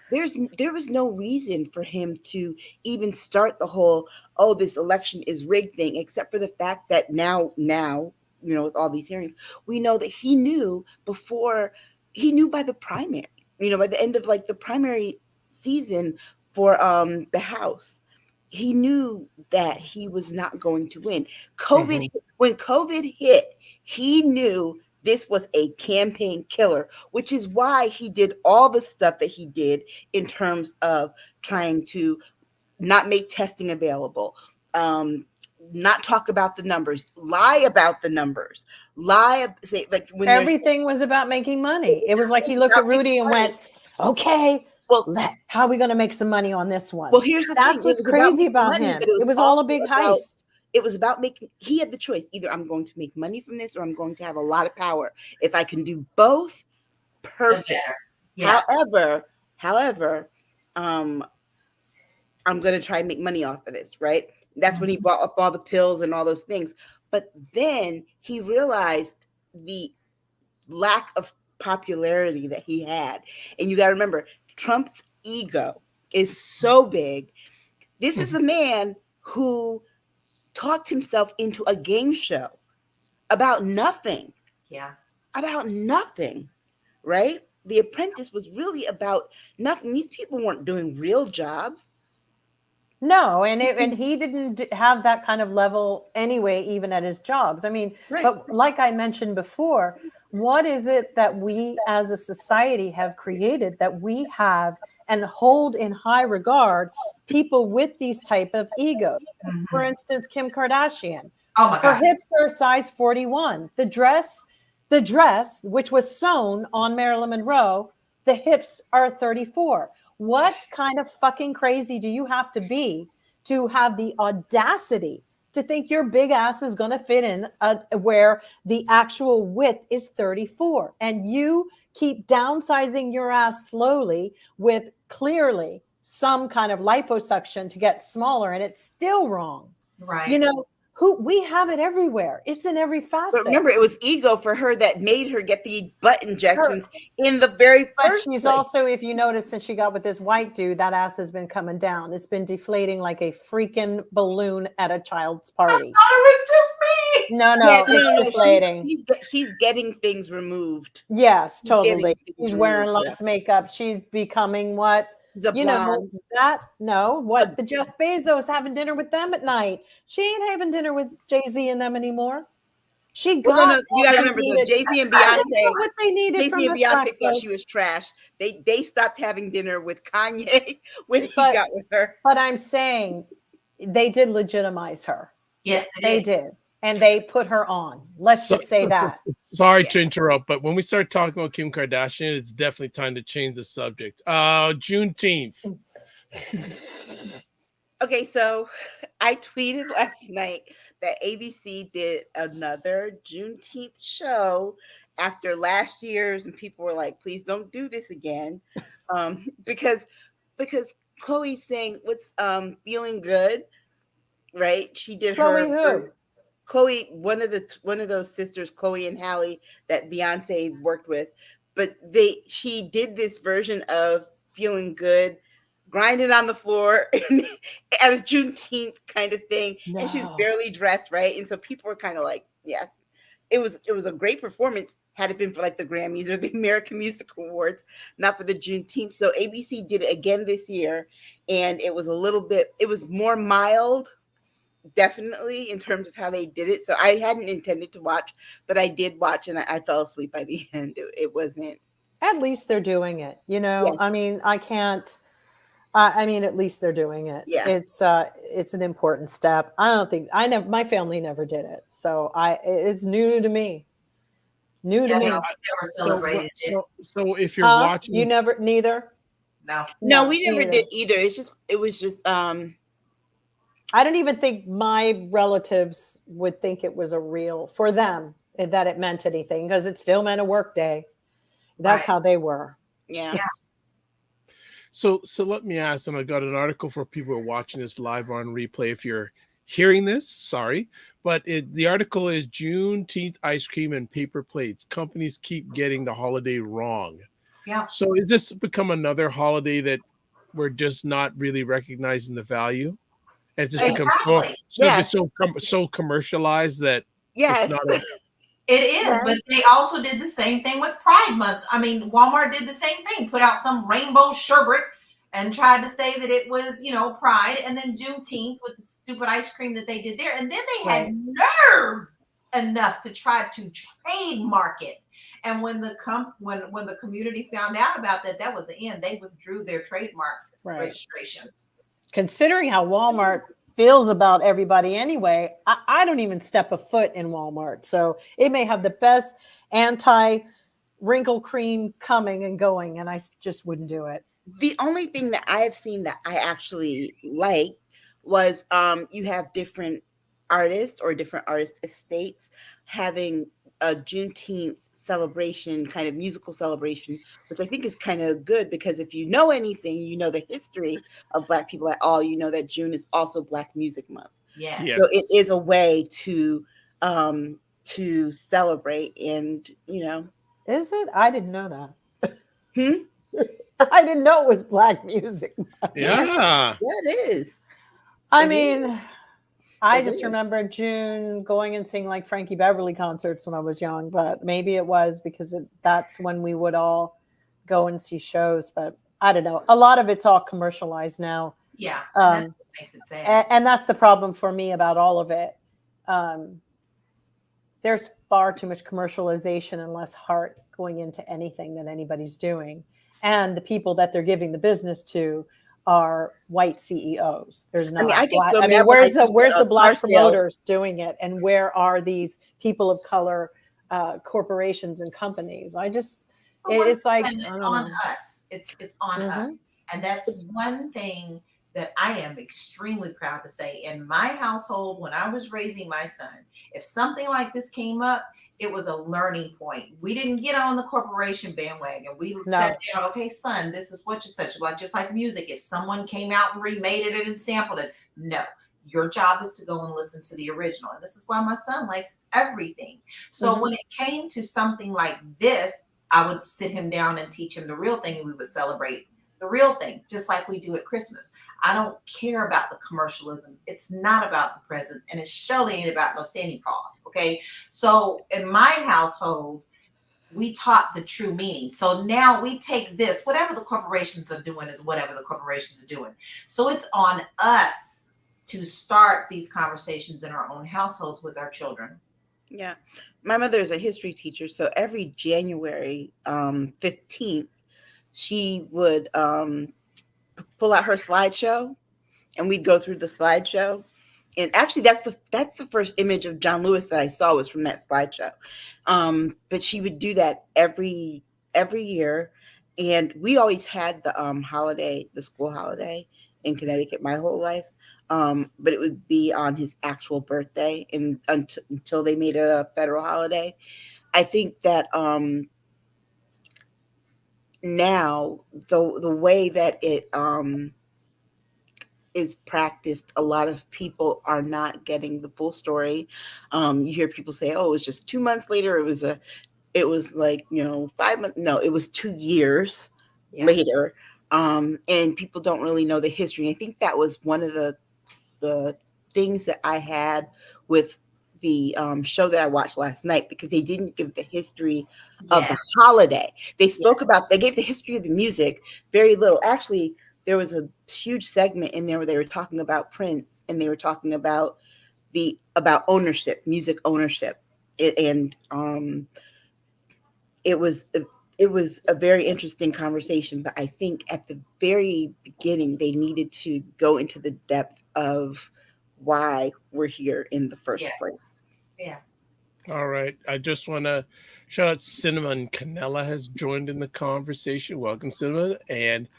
there was no reason for him to even start the whole, oh, this election is rigged thing, except for the fact that now, with all these hearings, we know that he knew by the primary, by the end of like the primary season for the House, he knew that he was not going to win. When COVID hit, he knew this was a campaign killer, which is why he did all the stuff that he did in terms of trying to not make testing available, not talk about the numbers, lie about the numbers, say like when everything was about making money. It was like he looked at Rudy and went, "Okay, well, how are we going to make some money on this one?" Well, here's the thing. That's what's crazy about him. It was all a big heist. It was about he had the choice. Either I'm going to make money from this or I'm going to have a lot of power. If I can do both, perfect. Yeah. However, I'm going to try and make money off of this, right? That's when he bought up all the pills and all those things. But then he realized the lack of popularity that he had. And you got to remember, Trump's ego is so big. This is a man who talked himself into a game show about nothing. Yeah. About nothing, right? The Apprentice was really about nothing. These people weren't doing real jobs. No, and he didn't have that kind of level anyway, even at his jobs. I mean, but like I mentioned before, what is it that we as a society have created that we have and hold in high regard people with these type of egos? Mm-hmm. For instance, Kim Kardashian. Oh my God. Her hips are size 41. The dress, which was sewn on Marilyn Monroe, the hips are 34. What kind of fucking crazy do you have to be to have the audacity to think your big ass is going to fit in where the actual width is 34? And you keep downsizing your ass slowly with clearly some kind of liposuction to get smaller, and it's still wrong. Right. We have it everywhere. It's in every facet. But remember, it was ego for her that made her get the butt injections in the very first place. She's place. Also, if you notice, since she got with this white dude, that ass has been coming down. It's been deflating like a freaking balloon at a child's party. I thought it was just me. No, it's deflating. She's getting things removed. Yes, totally. She's wearing less makeup. She's becoming what? The Jeff Bezos having dinner with them at night. She ain't having dinner with Jay-Z and them anymore. You gotta remember, so Jay-Z and Beyonce, what they needed. Jay-Z and Beyonce thought she was trash. They stopped having dinner with Kanye when he got with her. But I'm saying they did legitimize her. Yes, they did. And they put her on. Let's just say that. Sorry to interrupt, but when we start talking about Kim Kardashian, it's definitely time to change the subject. Juneteenth. Okay, so I tweeted last night that ABC did another Juneteenth show after last year's, and people were like, please don't do this again. Because Chloe's saying, what's feeling good? right? She did Chloe her who? Chloe, one of those sisters, Chloe and Halle, that Beyonce worked with. But she did this version of Feeling Good, grinding on the floor at a Juneteenth kind of thing. And she was No. barely dressed, right? And so people were kind of like, yeah, it was a great performance had it been for like the Grammys or the American Music Awards, not for the Juneteenth. So ABC did it again this year, and it was more mild, definitely, in terms of how they did it. So I hadn't intended to watch, but I did watch, and I fell asleep by the end. It wasn't. At least they're doing it. Yeah. I mean, I can't. I mean, at least they're doing it. Yeah. It's an important step. I don't think my family never did it, so it's new to me. New to me. No, we never celebrated it. So if you're watching, you neither. No, we never did either. It was just. I don't even think my relatives would think it was for them that it meant anything, because it still meant a work day. That's how they were. Yeah. So let me ask, and I got an article for people who are watching this live on replay. If you're hearing this, sorry, but the article is Juneteenth ice cream and paper plates. Companies keep getting the holiday wrong. Yeah. So is this become another holiday that we're just not really recognizing the value? And it just becomes so commercialized that yes. it's not it is, but they also did the same thing with Pride Month. I mean, Walmart did the same thing, put out some rainbow sherbet and tried to say that it was, Pride, and then Juneteenth with the stupid ice cream that they did there. And then they had nerve enough to try to trademark it. And when the community found out about that, that was the end. They withdrew their trademark registration. Considering how Walmart feels about everybody anyway, I don't even step a foot in Walmart. So it may have the best anti-wrinkle cream coming and going, and I just wouldn't do it. The only thing that I have seen that I actually liked was you have different artists or different artist estates having a Juneteenth celebration, kind of musical celebration, which I think is kind of good, because if you know anything, you know the history of Black people at all, you know that June is also Black Music Month. Yeah. So it is a way to celebrate, and Is it? I didn't know that. I didn't know it was Black Music Month. Yeah. It is. I mean, I just remember June going and seeing like Frankie Beverly concerts when I was young, but maybe it was because that's when we would all go and see shows. But I don't know. A lot of it's all commercialized now. Yeah, that's what makes it sad. And that's the problem for me about all of it. There's far too much commercialization and less heart going into anything that anybody's doing. And the people that they're giving the business to are white CEOs. There's not. Where's the Black promoters doing it, and where are these people of color corporations and companies? It's like it's on us. It's on us, and that's one thing that I am extremely proud to say. In my household, when I was raising my son, if something like this came up, it was a learning point. We didn't get on the corporation bandwagon. We sat down, okay, son, this is what you said. Just like music. If someone came out and remade it and sampled it, no. Your job is to go and listen to the original. And this is why my son likes everything. So when it came to something like this, I would sit him down and teach him the real thing, and we would celebrate the real thing, just like we do at Christmas. I don't care about the commercialism. It's not about the present, and it surely ain't about no Santa Claus. Okay. So in my household, we taught the true meaning. So now we take this, whatever the corporations are doing is whatever the corporations are doing. So it's on us to start these conversations in our own households with our children. Yeah. My mother is a history teacher. So every January 15th, she would pull out her slideshow, and we'd go through the slideshow. And actually, that's the first image of John Lewis that I saw was from that slideshow. But she would do that every year, and we always had the school holiday in Connecticut my whole life. But it would be on his actual birthday, and until they made it a federal holiday. I think that now the way that it is practiced, a lot of people are not getting the full story. You hear people say, "Oh, it was just 2 months later. It was like 5 months." No, it was 2 years later. And people don't really know the history. And I think that was one of the things that I had with the show that I watched last night, because they didn't give the history of the holiday. They they gave the history of the music, very little. Actually, there was a huge segment in there where they were talking about Prince, and they were talking about ownership, music ownership. And it was a very interesting conversation, but I think at the very beginning they needed to go into the depth of why we're here in the first place. Yeah. All right. I just want to shout out Cinnamon Canella has joined in the conversation. Welcome, Cinnamon. And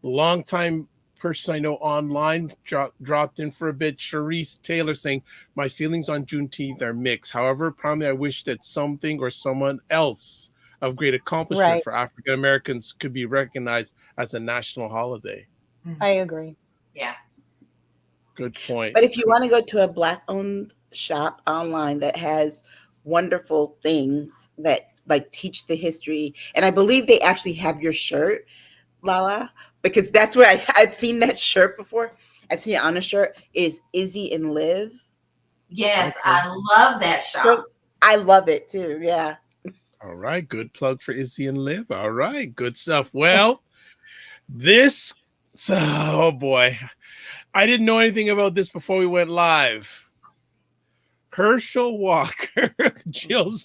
longtime person I know online dropped in for a bit. Charisse Taylor saying, my feelings on Juneteenth are mixed. However, probably I wish that something or someone else of great accomplishment for African Americans could be recognized as a national holiday. I agree. Yeah. Good point. But if you want to go to a Black-owned shop online that has wonderful things that like teach the history, and I believe they actually have your shirt, LaLa, because that's where I've seen that shirt before. I've seen it on a shirt. Is Izzy and Liv? Yes, okay. I love that shop. So, I love it too. Yeah. All right. Good plug for Izzy and Liv. All right. Good stuff. Well, oh boy. I didn't know anything about this before we went live. Herschel Walker, Jill's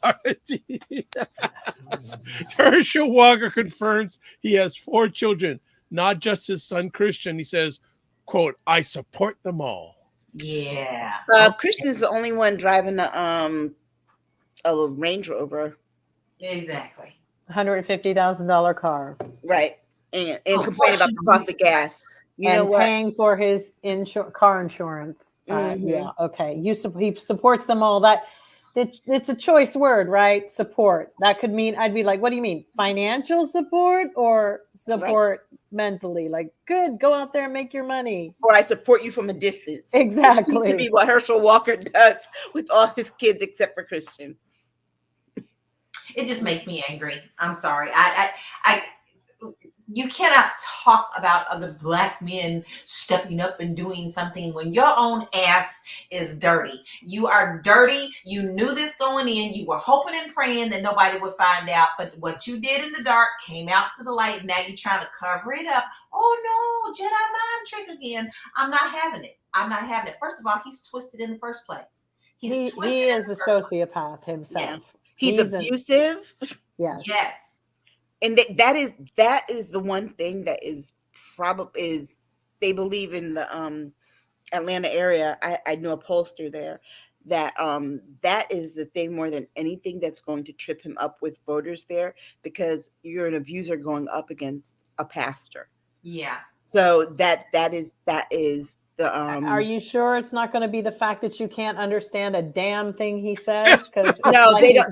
Herschel Walker confirms he has 4 children, not just his son Christian. He says, quote, I support them all. Yeah. Christian's the only one driving a Range Rover. Exactly. $150,000 car. Right. And complaining about the cost of gas. You know what? Paying for his car insurance. Yeah. Okay. He supports them all. It's a choice word, right? Support. That could mean, I'd be like, what do you mean? Financial support or support mentally? Like, good, go out there and make your money. Or I support you from a distance. Exactly. Which seems to be what Herschel Walker does with all his kids except for Christian. It just makes me angry. I'm sorry. You cannot talk about other Black men stepping up and doing something when your own ass is dirty. You are dirty. You knew this going in. You were hoping and praying that nobody would find out. But what you did in the dark came out to the light. Now you're trying to cover it up. Oh no, Jedi mind trick again. I'm not having it. I'm not having it. First of all, he's twisted in the first place. He is a sociopath himself. Yes. He's abusive. Yes. Yes. And that is the one thing that is they believe in the Atlanta area. I know a pollster there that is the thing more than anything that's going to trip him up with voters there, because you're an abuser going up against a pastor. Yeah. So that is the Are you sure it's not going to be the fact that you can't understand a damn thing he says? Because no, they don't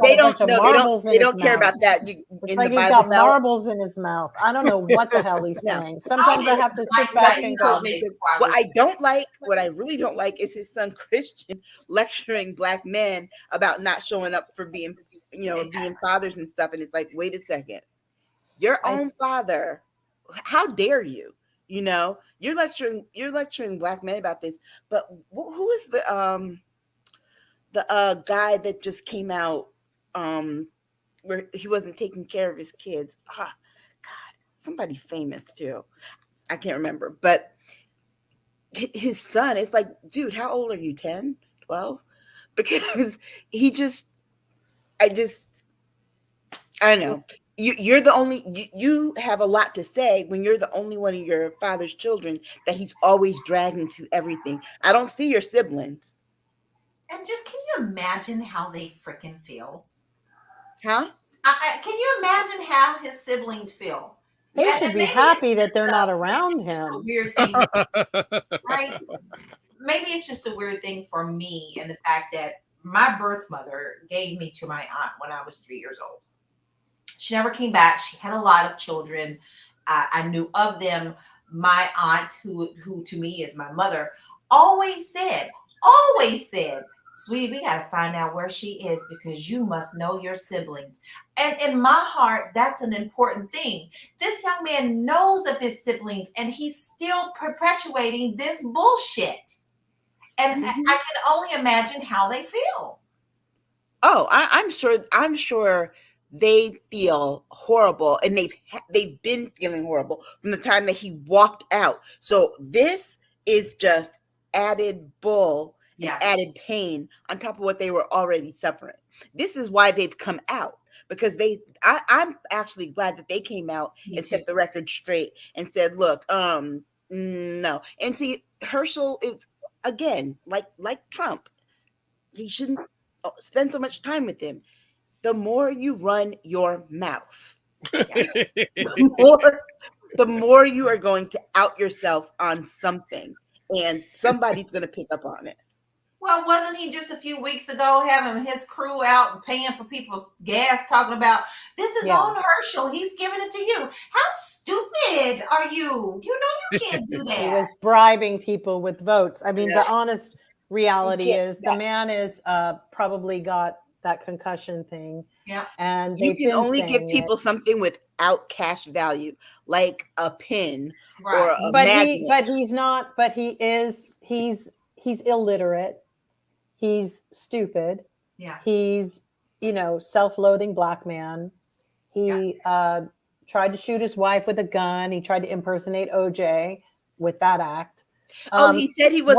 care about that. It's like he's got marbles in his mouth. I don't know what the hell he's saying. Sometimes I have to sit back and go. What I really don't like is his son Christian lecturing Black men about not showing up for being fathers and stuff. And it's like, wait a second, your own father, how dare you? You're lecturing Black men about this, but who is the guy that just came out where he wasn't taking care of his kids? God, somebody famous too. I can't remember, but his son is like, dude, how old are you? 10, 12? Because I don't know. You're the only, you have a lot to say when you're the only one of your father's children that he's always dragging to everything. I don't see your siblings. And just, can you imagine how they freaking feel? Huh? Can you imagine how his siblings feel? They should be happy that they're not around him. A weird thing, right? Maybe it's just a weird thing for me, and the fact that my birth mother gave me to my aunt when I was 3 years old. She never came back. She had a lot of children. I knew of them, my aunt, who to me is my mother, always said, sweetie, we got to find out where she is because you must know your siblings. And in my heart, that's an important thing. This young man knows of his siblings and he's still perpetuating this bullshit. And I can only imagine how they feel. Oh, I'm sure they feel horrible, and they've been feeling horrible from the time that he walked out. So this is just added bull and added pain on top of what they were already suffering. This is why they've come out, because I'm actually glad that they came out and set the record straight and said, look, no. And see, Herschel is, again, like Trump, he shouldn't spend so much time with him. The more you run your mouth, the more you are going to out yourself on something, and somebody's going to pick up on it. Well, wasn't he just a few weeks ago having his crew out and paying for people's gas, talking about this is on Herschel, he's giving it to you? How stupid are you? You know you can't do that. He was bribing people with votes. I mean, the honest reality is the man is probably got that concussion thing. Yeah. And you can only give people something without cash value, like a pin or a magnet. He's illiterate. He's stupid. Yeah. He's, self-loathing black man. He tried to shoot his wife with a gun. He tried to impersonate OJ with that act. He said he was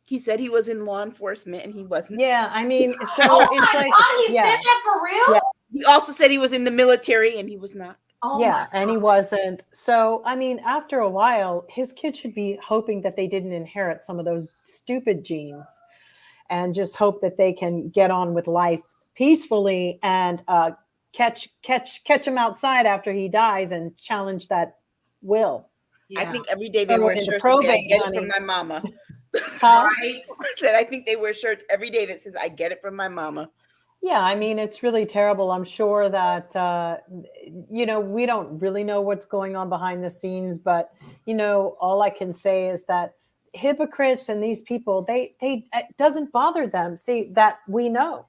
he said he was in law enforcement and he wasn't. Yeah, I mean, so it's like, he said that for real? Yeah. He also said he was in the military and he was not. And he wasn't. So, I mean, after a while, his kid should be hoping that they didn't inherit some of those stupid genes and just hope that they can get on with life peacefully and catch him outside after he dies and challenge that will. Yeah. I think every day they wear shirts that say, I get it from my mama. Right? I said, I think they wear shirts every day that says, I get it from my mama. Yeah, I mean, it's really terrible. I'm sure that, we don't really know what's going on behind the scenes, but, all I can say is that hypocrites and these people, it doesn't bother them. See, that we know.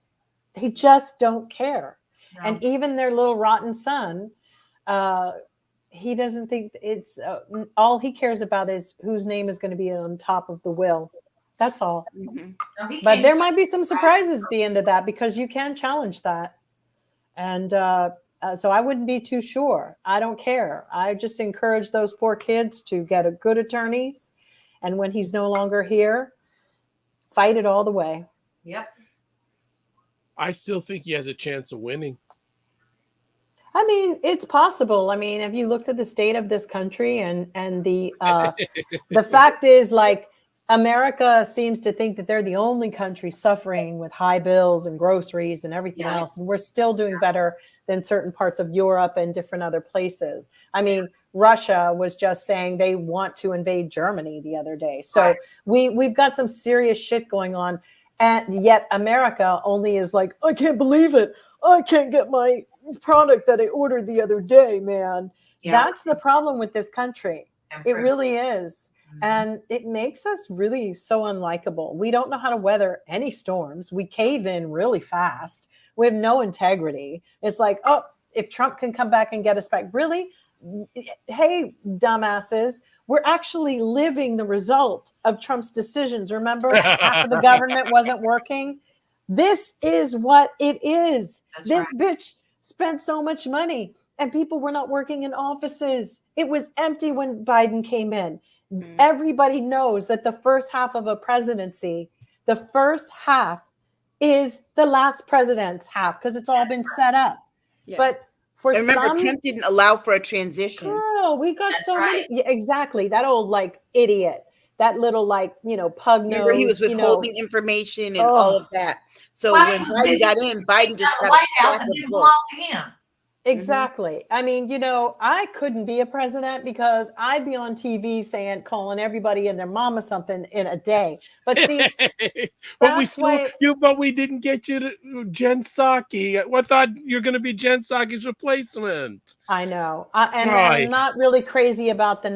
They just don't care. No. And even their little rotten son, he doesn't think it's all he cares about is whose name is going to be on top of the will. That's all. Mm-hmm. No, but there might be some surprises at the end of that because you can challenge that. And so I wouldn't be too sure. I don't care. I just encourage those poor kids to get a good attorneys. And when he's no longer here, fight it all the way. Yep. I still think he has a chance of winning. I mean, it's possible. I mean, have you looked at the state of this country and the fact is, like, America seems to think that they're the only country suffering with high bills and groceries and everything else. And we're still doing better than certain parts of Europe and different other places. I mean, Russia was just saying they want to invade Germany the other day. So we've got some serious shit going on. And yet America only is like, I can't believe it. I can't get my product that I ordered the other day, man. Yeah. That's the problem with this country. It really is. And it makes us really so unlikable. We don't know how to weather any storms. We cave in really fast. We have no integrity. It's like, oh, if Trump can come back and get us back, really? Hey, dumbasses, we're actually living the result of Trump's decisions. Remember, after the government wasn't working? This is what it is. This bitch spent so much money and people were not working in offices. It was empty when Biden came in. Mm-hmm. Everybody knows that the first half of a presidency, the first half is the last president's half because it's all been set up. Yeah. But for Trump didn't allow for a transition. Girl, we got many. Yeah, exactly. That old like idiot. That little like, pug nose. Remember he was withholding information and all of that. So when Biden got in, Biden just got the White House and didn't belong to him. Exactly. I mean, you know, I couldn't be a president because I'd be on TV saying, calling everybody and their mama something in a day. But see, But we that's still why but we didn't get you to Jen Psaki. I thought you're going to be Jen Psaki's replacement. I know. And Right. I'm not really crazy about the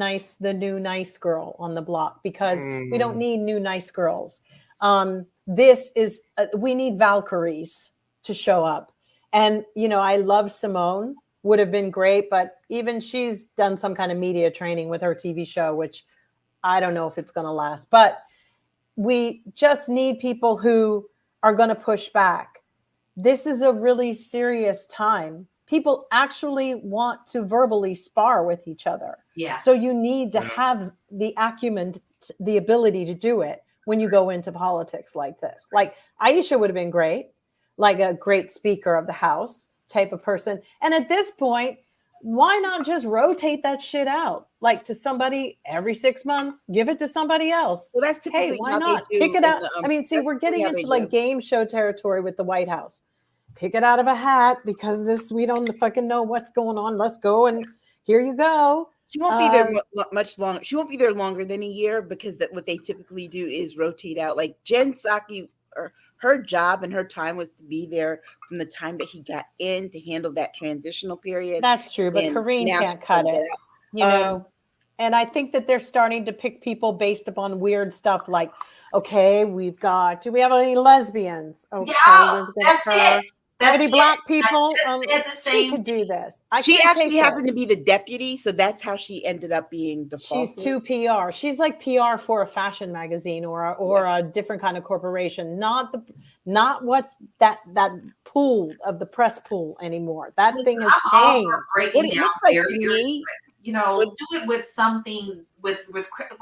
new nice girl on the block because we don't need new nice girls. This is, we need Valkyries to show up. And, you know, I love Simone, would have been great, but even she's done some kind of media training with her TV show, which I don't know if it's going to last. But we just need people who are going to push back. This is a really serious time. People actually want to verbally spar with each other. Yeah. So you need to have the acumen, the ability to do it when you go into politics like this. Like Aisha would have been great, like a great speaker of the House type of person. And at this point, why not just rotate that shit out? Like to somebody every 6 months, give it to somebody else. Well, that's typically Hey, why how not? they do Pick it out. the, I mean, see, that's we're getting how they into like do. game show territory with the White House. Pick it out of a hat because we don't fucking know what's going on. Let's go and here you go. She won't be there much longer. She won't be there longer than a year because what they typically do is rotate out. Like Jen Psaki, her job and her time was to be there from the time that he got in to handle that transitional period. That's true, but Karine can't cut it, you know. And I think that they're starting to pick people based upon weird stuff like, okay, do we have any lesbians? Okay, Yeah, that's it. That's any black people? She could do this. She actually happened to be the deputy, so that's how she ended up being defaulted. She's too PR. She's like PR for a fashion magazine or a different kind of corporation. Not what's that pool of the press pool anymore. That thing has changed. Breaking down barriers. You know, do it with something with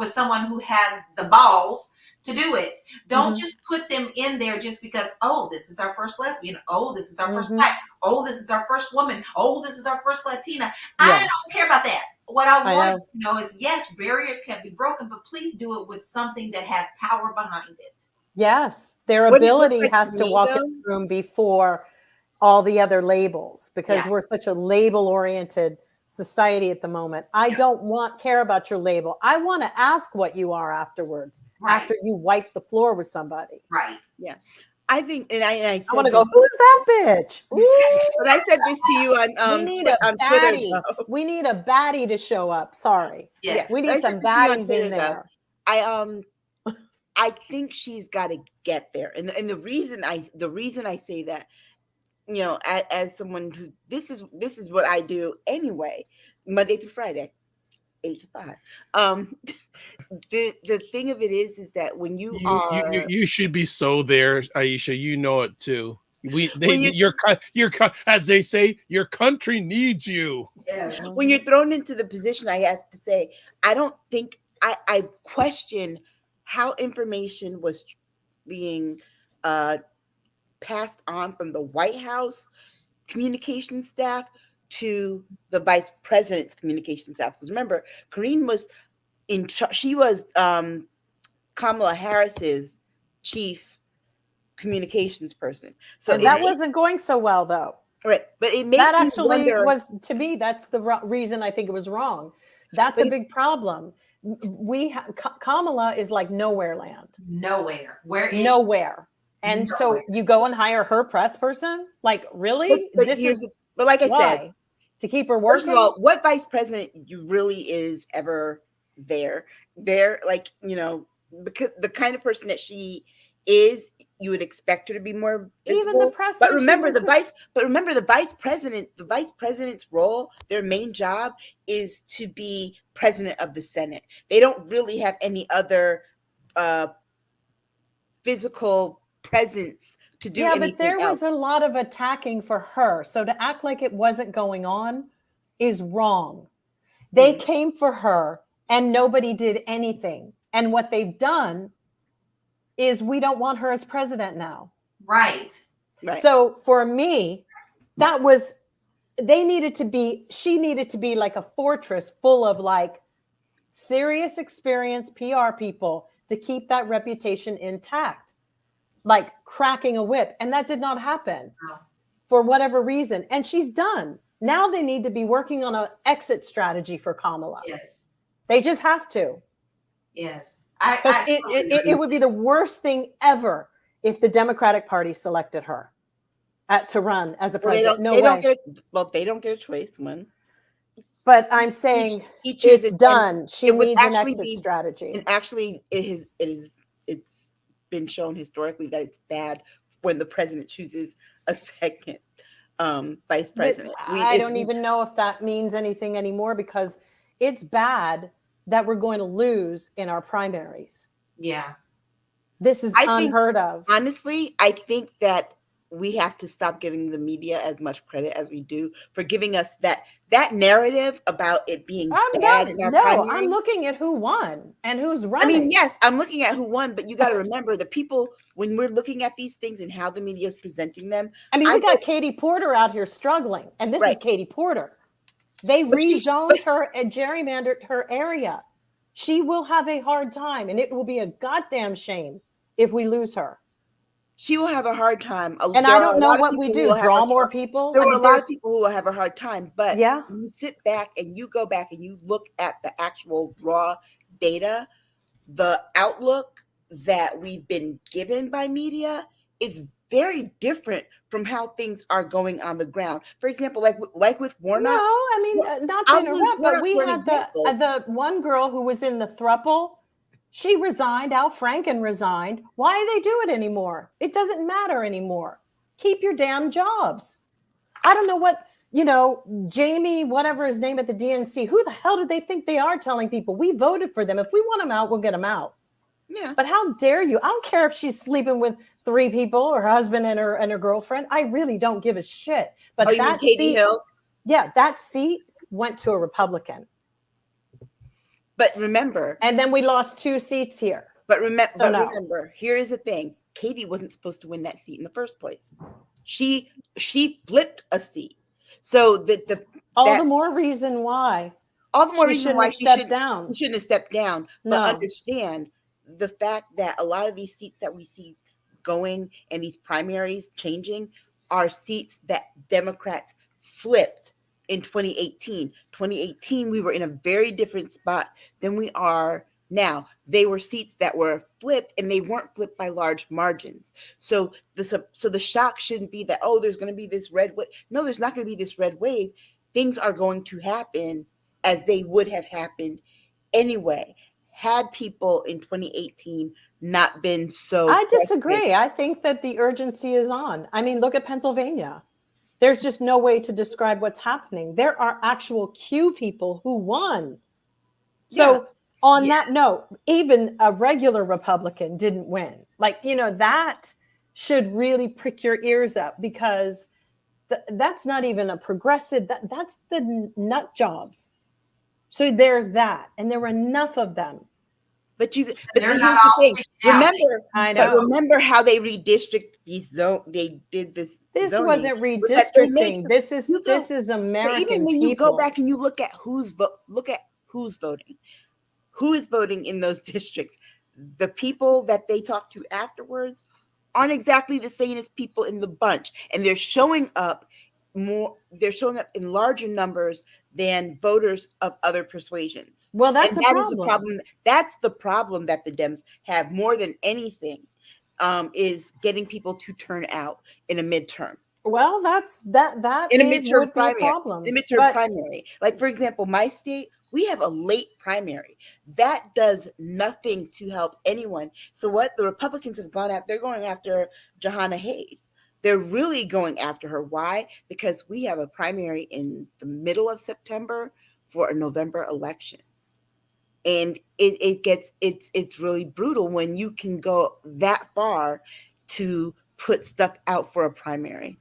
someone who has the balls to do it. Don't just put them in there just because, oh, this is our first lesbian. Oh, this is our first black. Oh, this is our first woman. Oh, this is our first Latina. I don't care about that. What I want to know is, yes, barriers can be broken, but please do it with something that has power behind it. Yes, their ability has to walk in the room before all the other labels because we're such a label-oriented society at the moment. I don't care about your label. I want to ask what you are afterwards, after you wipe the floor with somebody. Right. Yeah. I think, and I want to go, who's that bitch? But I said this to you on we need a baddie. Twitter, we need a baddie to show up. Sorry. Yes. We need some baddies in there. I think she's got to get there. And the reason I say that, you know, as someone who this is what I do anyway, Monday through Friday, 8 to 5. The thing of it is that when you should be so there, Aisha. You know it too. Your as they say, your country needs you. Yeah. When you're thrown into the position, I have to say, I don't think I question how information was being passed on from the White House communication staff to the vice president's communication staff. Because remember, Karine was she was Kamala Harris's chief communications person. So that wasn't going so well, though. Right, but it makes that actually was, to me, that's the reason I think it was wrong. That's a big problem. Kamala is like nowhere land. Nowhere. Where is nowhere? And so you go and hire her press person? Like, really? But like I said, to keep her working? First of all, what vice president really is ever there? Like, you know, because the kind of person that she is, you would expect her to be more visible. Even the press. But remember the vice president's role, their main job is to be president of the Senate. They don't really have any other physical presence to do anything but there else. Was a lot of attacking for her. So to act like it wasn't going on is wrong. They came for her and nobody did anything. And what they've done is we don't want her as president now. Right. So for me, she needed to be like a fortress full of like serious experienced PR people to keep that reputation intact, like cracking a whip. And that did not happen for whatever reason. And she's done. Now they need to be working on an exit strategy for Kamala. Yes. They just have to. Yes. Because it would be the worst thing ever if the Democratic Party selected her to run as a president. They don't get a choice when. But I'm saying it's done. She needs an exit strategy. And actually, it's been shown historically that it's bad when the president chooses a second vice president. I don't even know if that means anything anymore, because it's bad that we're going to lose in our primaries. Yeah. This is unheard of. Honestly, I think that we have to stop giving the media as much credit as we do for giving us that narrative about it being bad in our primary. I'm looking at who won and who's running. I mean, yes, I'm looking at who won, but you got to remember the people, when we're looking at these things and how the media is presenting them. I mean, we got Katie Porter out here struggling, and this is Katie Porter. They rezoned her and gerrymandered her area. She will have a hard time, and it will be a goddamn shame if we lose her. She will have a hard time. And I don't know what we do. Draw more people? There are a lot of people who will have a hard time. But yeah, when you sit back and you go back and you look at the actual raw data, the outlook that we've been given by media is very different from how things are going on the ground. For example, like with Warnock. No, I mean, not to interrupt, but we had the one girl who was in the throuple. She resigned. Al Franken resigned. Why do they do it anymore? It doesn't matter anymore. Keep your damn jobs. I don't know what, Jamie, whatever his name at the DNC, who the hell do they think they are telling people we voted for them? If we want them out, we'll get them out. Yeah. But how dare you? I don't care if she's sleeping with 3 people, or her husband and her girlfriend. I really don't give a shit. But that Katie Hill? Yeah, that seat went to a Republican. But remember, and then we lost 2 seats here. But remember, here is the thing: Katie wasn't supposed to win that seat in the first place. She flipped a seat, so the more reason why. All the more reason why she shouldn't have stepped down. No. But understand the fact that a lot of these seats that we see going and these primaries changing are seats that Democrats flipped in 2018. 2018, we were in a very different spot than we are now. They were seats that were flipped, and they weren't flipped by large margins. So the shock shouldn't be that, there's going to be this red wave. No, there's not going to be this red wave. Things are going to happen as they would have happened anyway, had people in 2018 not been so. I disagree. I think that the urgency is on. I mean, look at Pennsylvania. There's just no way to describe what's happening. There are actual Q people who won. So on that note, even a regular Republican didn't win. That should really prick your ears up, because that's not even a progressive. That's the nut jobs. So there's that, and there were enough of them. But here's the thing. Remember how they redistrict these zones. They did this. This wasn't redistricting. This is American. Even when you go back and you look at who's voting, who is voting in those districts, the people that they talk to afterwards aren't exactly the same as people in the bunch, and they're showing up more. They're showing up in larger numbers than voters of other persuasions. Well, that's a problem. That's the problem that the Dems have more than anything, is getting people to turn out in a midterm. Well, that in a midterm primary. Problem. In a midterm primary. Like, for example, my state, we have a late primary. That does nothing to help anyone. So what the Republicans have gone at, they're going after Jahana Hayes. They're really going after her. Why? Because we have a primary in the middle of September for a November election. And it's really brutal when you can go that far to put stuff out for a primary.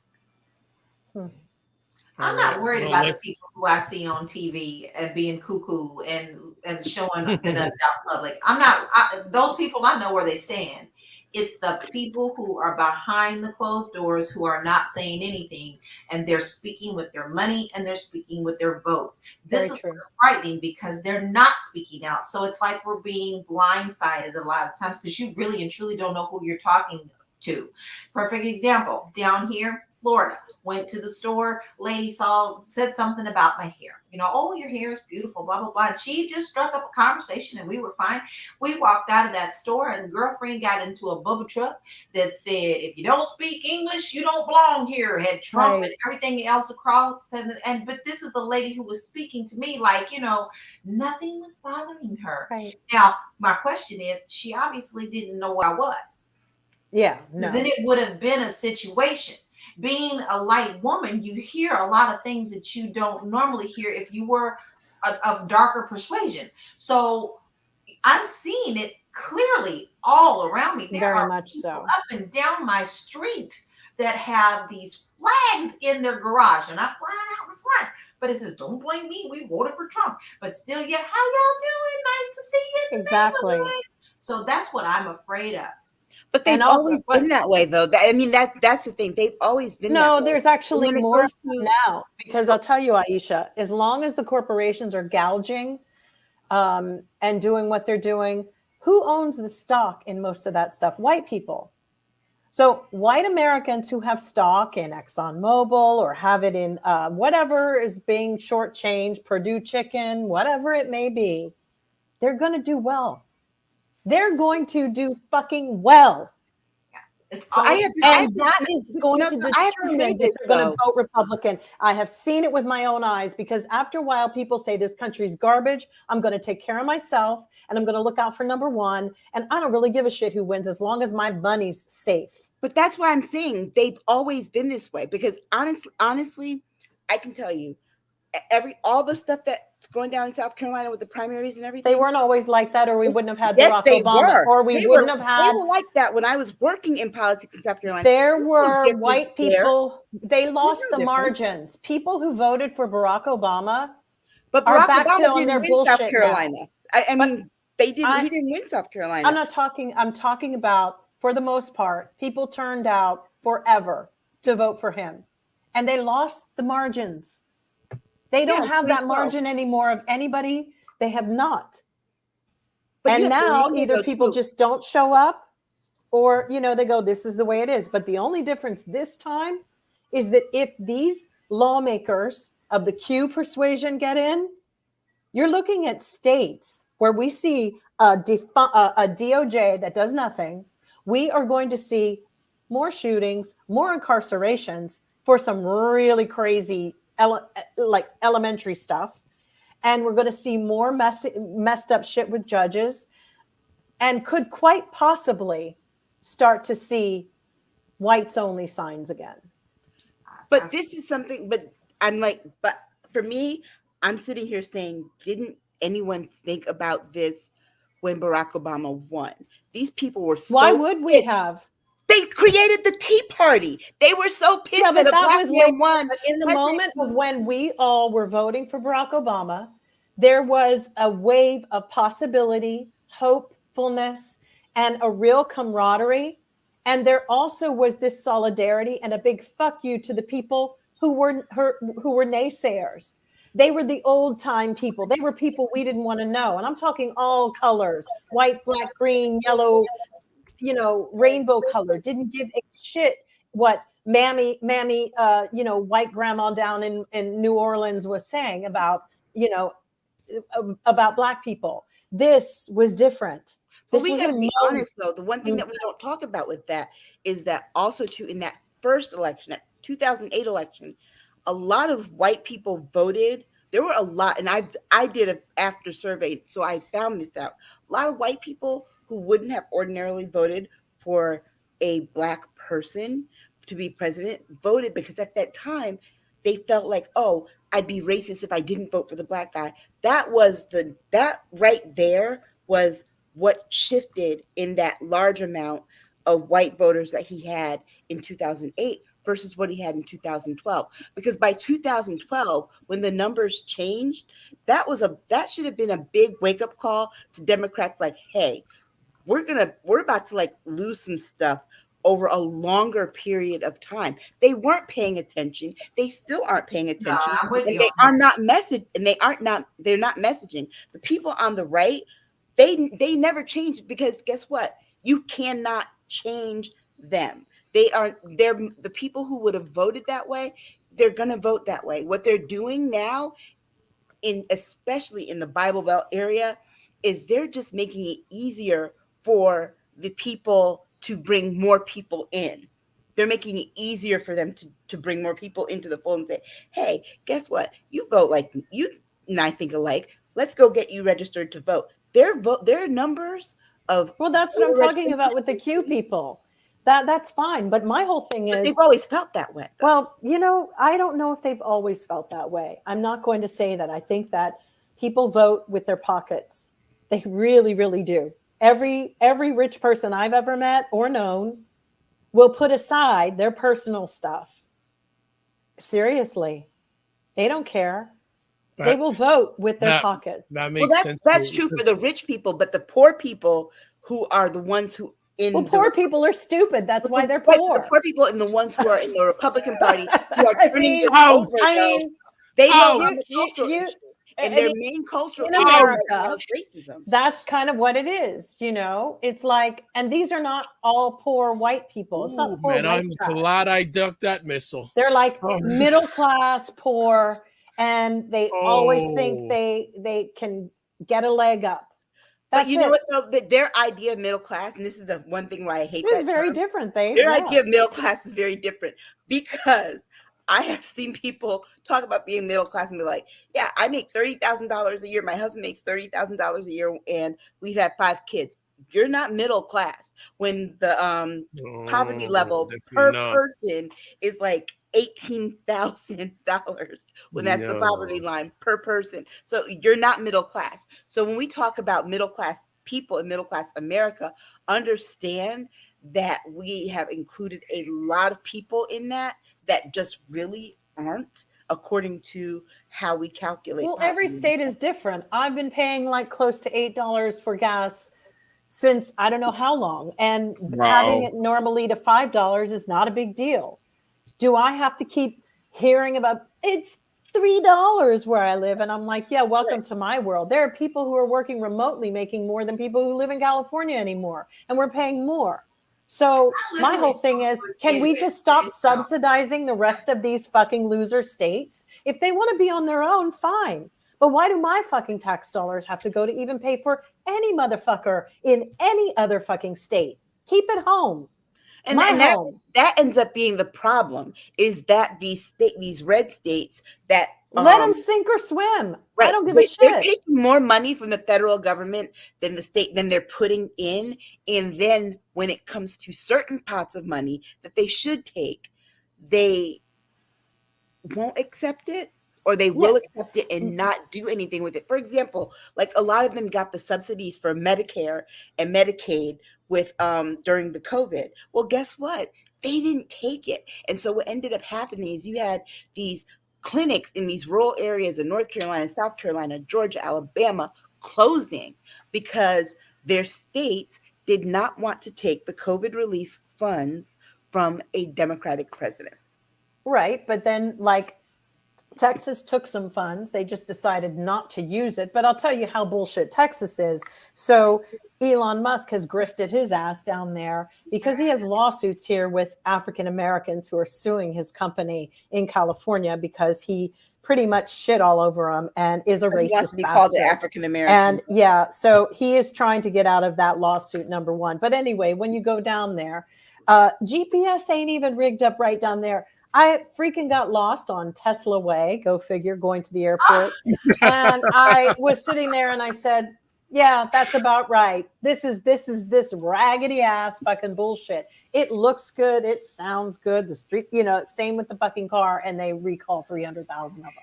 I'm not worried about the people who I see on TV and being cuckoo and showing up in us out public. Those people, I know where they stand. It's the people who are behind the closed doors who are not saying anything, and they're speaking with their money and they're speaking with their votes. This is frightening because they're not speaking out. So it's like we're being blindsided a lot of times because you really and truly don't know who you're talking to. Perfect example. Down here, Florida. Went to the store, lady said something about my hair. Oh, your hair is beautiful, blah, blah, blah. And she just struck up a conversation and we were fine. We walked out of that store and girlfriend got into a bubba truck that said, if you don't speak English, you don't belong here. Had Trump and everything else across. But this is a lady who was speaking to me like, nothing was bothering her. Right. Now, my question is, she obviously didn't know where I was. Yeah. No. Then it would have been a situation. Being a light woman, you hear a lot of things that you don't normally hear if you were of darker persuasion. So I'm seeing it clearly all around me. There Very are much people so. up and down my street that have these flags in their garage and I'm flying out in front. But it says, don't blame me. We voted for Trump. But still, yet, how y'all doing? Nice to see you. Exactly. So that's what I'm afraid of. But they've always been that way, though. That's the thing. They've always been that way. No, there's actually more now. Because I'll tell you, Aisha, as long as the corporations are gouging and doing what they're doing, who owns the stock in most of that stuff? White people. So white Americans who have stock in ExxonMobil or have it in whatever is being shortchanged, Purdue Chicken, whatever it may be, they're going to do well. They're going to do fucking well. It's that is going to determine if they're going to vote Republican. I have seen it with my own eyes because after a while, people say this country's garbage. I'm going to take care of myself and I'm going to look out for number one. And I don't really give a shit who wins as long as my money's safe. But that's why I'm saying they've always been this way because honestly, I can tell you all the stuff that's going down in South Carolina with the primaries and everything. They weren't always like that, or we wouldn't have had Barack Obama, or we wouldn't have had. They were like that when I was working in politics in South Carolina. There were white people. They lost the margins. People who voted for Barack Obama, but Barack Obama didn't win South Carolina. I mean, they didn't. He didn't win South Carolina. I'm talking about, for the most part, people turned out forever to vote for him, and they lost the margins. They don't have that margin anymore of anybody. They have not. And now either people just don't show up or, they go, this is the way it is. But the only difference this time is that if these lawmakers of the Q persuasion get in, you're looking at states where we see a DOJ that does nothing. We are going to see more shootings, more incarcerations for some really crazy like elementary stuff, and we're going to see more messed up shit with judges, and could quite possibly start to see whites only signs again. But this is something. But for me, I'm sitting here saying, didn't anyone think about this when Barack Obama won? These people were so why would we have? They created the Tea Party. They were so pissed that a black man won. But in the moment of when we all were voting for Barack Obama, there was a wave of possibility, hopefulness, and a real camaraderie. And there also was this solidarity and a big fuck you to the people who were naysayers. They were the old time people. They were people we didn't want to know. And I'm talking all colors, white, black, green, yellow, rainbow color, didn't give a shit what mammy, white grandma down in New Orleans was saying about black people. This was different. But we got to be honest, though. The one thing that we don't talk about with that is that also too, in that first election, that 2008 election, a lot of white people voted. There were a lot, and I did an after survey, so I found this out. A lot of white people who wouldn't have ordinarily voted for a black person to be president voted because at that time they felt like, oh, I'd be racist if I didn't vote for the black guy. That right there was what shifted in that large amount of white voters that he had in 2008 versus what he had in 2012. Because by 2012, when the numbers changed, that should have been a big wake-up call to Democrats like, hey, we're about to like lose some stuff over a longer period of time. They weren't paying attention. They still aren't paying attention. And they are not they're not messaging. The people on the right, they never changed because guess what? You cannot change them. they're the people who would have voted that way. They're going to vote that way. What they're doing now, especially in the Bible Belt area, is they're just making it easier for the people to bring more people in. They're making it easier for them to bring more people into the fold and say, hey, guess what? You vote like you and I think alike. Let's go get you registered to vote. Their numbers of Well, that's what I'm talking about with the Q people. That's fine. But my whole thing is they've always felt that way. Though. Well, you know, I don't know if they've always felt that way. I'm not going to say that. I think that people vote with their pockets. They really, really do. Every rich person I've ever met or known will put aside their personal stuff. Seriously. They don't care. They will vote with their pockets. That makes sense. That's true for the rich people, but the poor people who are the ones who poor people are stupid. That's why they're poor. The poor people and the ones who are in the Republican Party who are turning this over. They know and their main cultural in America, is racism. That's kind of what it is, you know. It's like, and these are not all poor white people. It's not poor. Man, I'm glad I ducked that missile. They're like middle class, poor, and they always think they can get a leg up. But you know what, though? Their idea of middle class, and this is the one thing why I hate that. It's very different. Their idea of middle class is very different, because I have seen people talk about being middle class and be like, yeah, I make $30,000 a year. My husband makes $30,000 a year, and we've had 5 kids. You're not middle class when the poverty level per person is like $18,000 when that's the poverty line per person. So you're not middle class. So when we talk about middle class people in middle class America, understand that we have included a lot of people in that just really aren't, according to how we calculate. Well, every state is different. I've been paying like close to $8 for gas since I don't know how long, and having it normally to $5 is not a big deal. Do I have to keep hearing about it's $3 where I live? And I'm like, yeah, welcome to my world. There are people who are working remotely making more than people who live in California anymore, and we're paying more. So my whole thing is, can we just stop subsidizing the rest of these fucking loser states? If they want to be on their own, fine. But why do my fucking tax dollars have to go to even pay for any motherfucker in any other fucking state? Keep it home. And that ends up being the problem, is that these red states that let them sink or swim. Right, I don't give a shit. They're taking more money from the federal government than the state than they're putting in. And then when it comes to certain pots of money that they should take, they won't accept it, or they will accept it and not do anything with it. For example, like a lot of them got the subsidies for Medicare and Medicaid with during the COVID. Well, guess what? They didn't take it. And so what ended up happening is you had these clinics in these rural areas in North Carolina, South Carolina, Georgia, Alabama closing because their states did not want to take the COVID relief funds from a Democratic president. Right. But then, like, Texas took some funds. They just decided not to use it. But I'll tell you how bullshit Texas is. So Elon Musk has grifted his ass down there because he has lawsuits here with African Americans who are suing his company in California because he pretty much shit all over them and is a racist bastard. African American. And yeah, so he is trying to get out of that lawsuit, number one. But anyway, when you go down there, GPS ain't even rigged up right down there. I freaking got lost on Tesla Way, go figure, going to the airport. And I was sitting there and I said, yeah, that's about right. This is this raggedy ass fucking bullshit. It looks good. It sounds good. The street, you know, same with the fucking car, and they recall 300,000 of them.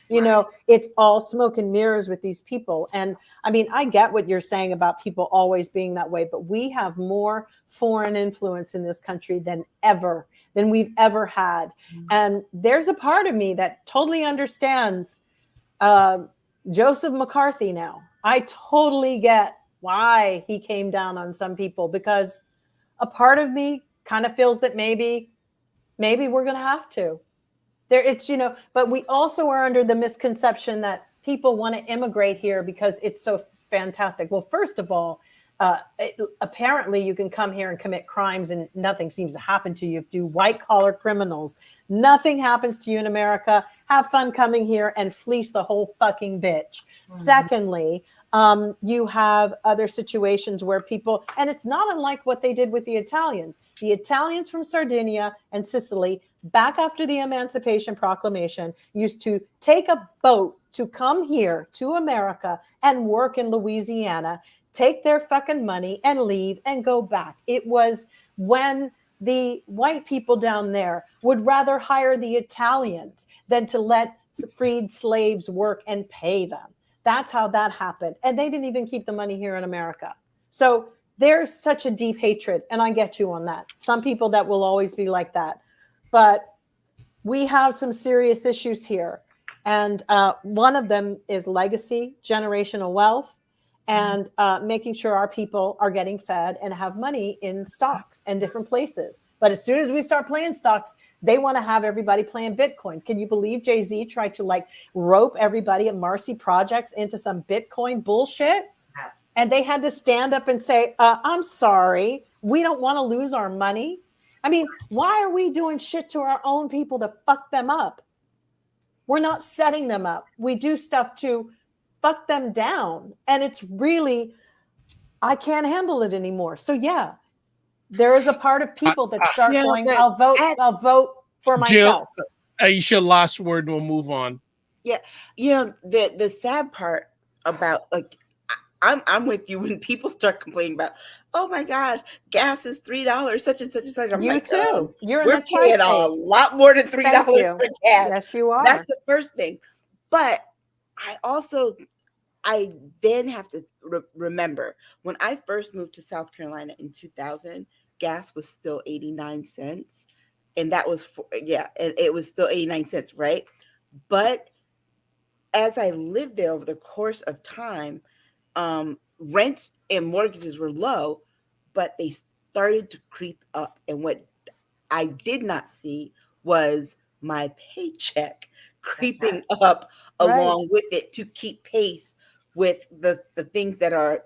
You know, it's all smoke and mirrors with these people. And I mean, I get what you're saying about people always being that way, but we have more foreign influence in this country than we've ever had. And there's a part of me that totally understands Joseph McCarthy now. I totally get why he came down on some people, because a part of me kind of feels that maybe we're going to have to. It's, you know, but we also are under the misconception that people want to immigrate here because it's so fantastic. Well, first of all, apparently you can come here and commit crimes and nothing seems to happen to you. Do white collar criminals. Nothing happens to you in America. Have fun coming here and fleece the whole fucking bitch. Mm-hmm. Secondly, you have other situations where people, and it's not unlike what they did with the Italians. The Italians from Sardinia and Sicily, back after the Emancipation Proclamation, used to take a boat to come here to America and work in Louisiana, take their fucking money and leave and go back. It was when the white people down there would rather hire the Italians than to let freed slaves work and pay them. That's how that happened. And they didn't even keep the money here in America. So there's such a deep hatred. And I get you on that. Some people that will always be like that. But we have some serious issues here. And one of them is legacy, generational wealth, and making sure our people are getting fed and have money in stocks and different places. But as soon as we start playing stocks, they want to have everybody playing Bitcoin. Can you believe Jay-Z tried to like rope everybody at Marcy Projects into some Bitcoin bullshit? And they had to stand up and say, I'm sorry, we don't want to lose our money. I mean, why are we doing shit to our own people to fuck them up? We're not setting them up. We do stuff to fuck them down. And it's really, I can't handle it anymore. So yeah, there is a part of people that start going, I'll vote for myself. Jill, Aisha, last word, and we'll move on. Yeah. The sad part about, like, I'm with you when people start complaining about, oh my gosh, gas is $3, such and such and such. I'm you like, too. We're paying a lot more than $3 for gas. Yes, you are. That's the first thing. But I then have to remember when I first moved to South Carolina in 2000, gas was still 89 cents. And that was, and it was still 89 cents, right? But as I lived there over the course of time, rents and mortgages were low, but they started to creep up. And what I did not see was my paycheck creeping up along with it to keep pace with the things that are.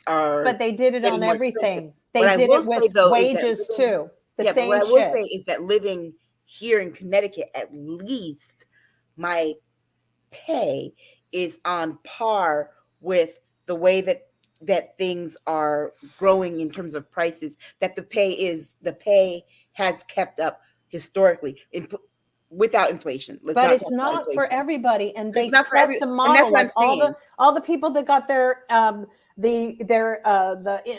But they did it on everything. They did it with wages too. But what I will say is that living here in Connecticut, at least my pay is on par with the way that things are growing in terms of prices, that the pay has kept up historically without inflation. But it's not for everybody, and they kept the model. And that's what I'm saying. All the people that got their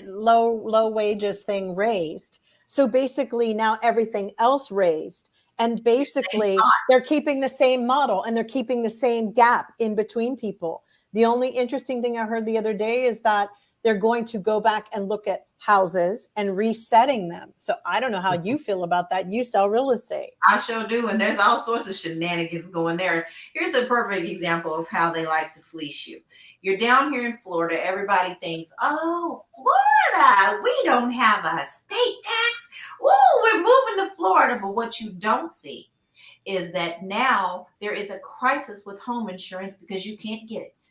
low wages thing raised. So basically now everything else raised. And basically they're keeping the same model and they're keeping the same gap in between people. The only interesting thing I heard the other day is that they're going to go back and look at houses and resetting them. So I don't know how you feel about that. You sell real estate. I sure do. And there's all sorts of shenanigans going there. Here's a perfect example of how they like to fleece you. You're down here in Florida. Everybody thinks, oh, Florida, we don't have a state tax. Oh, we're moving to Florida. But what you don't see is that now there is a crisis with home insurance because you can't get it.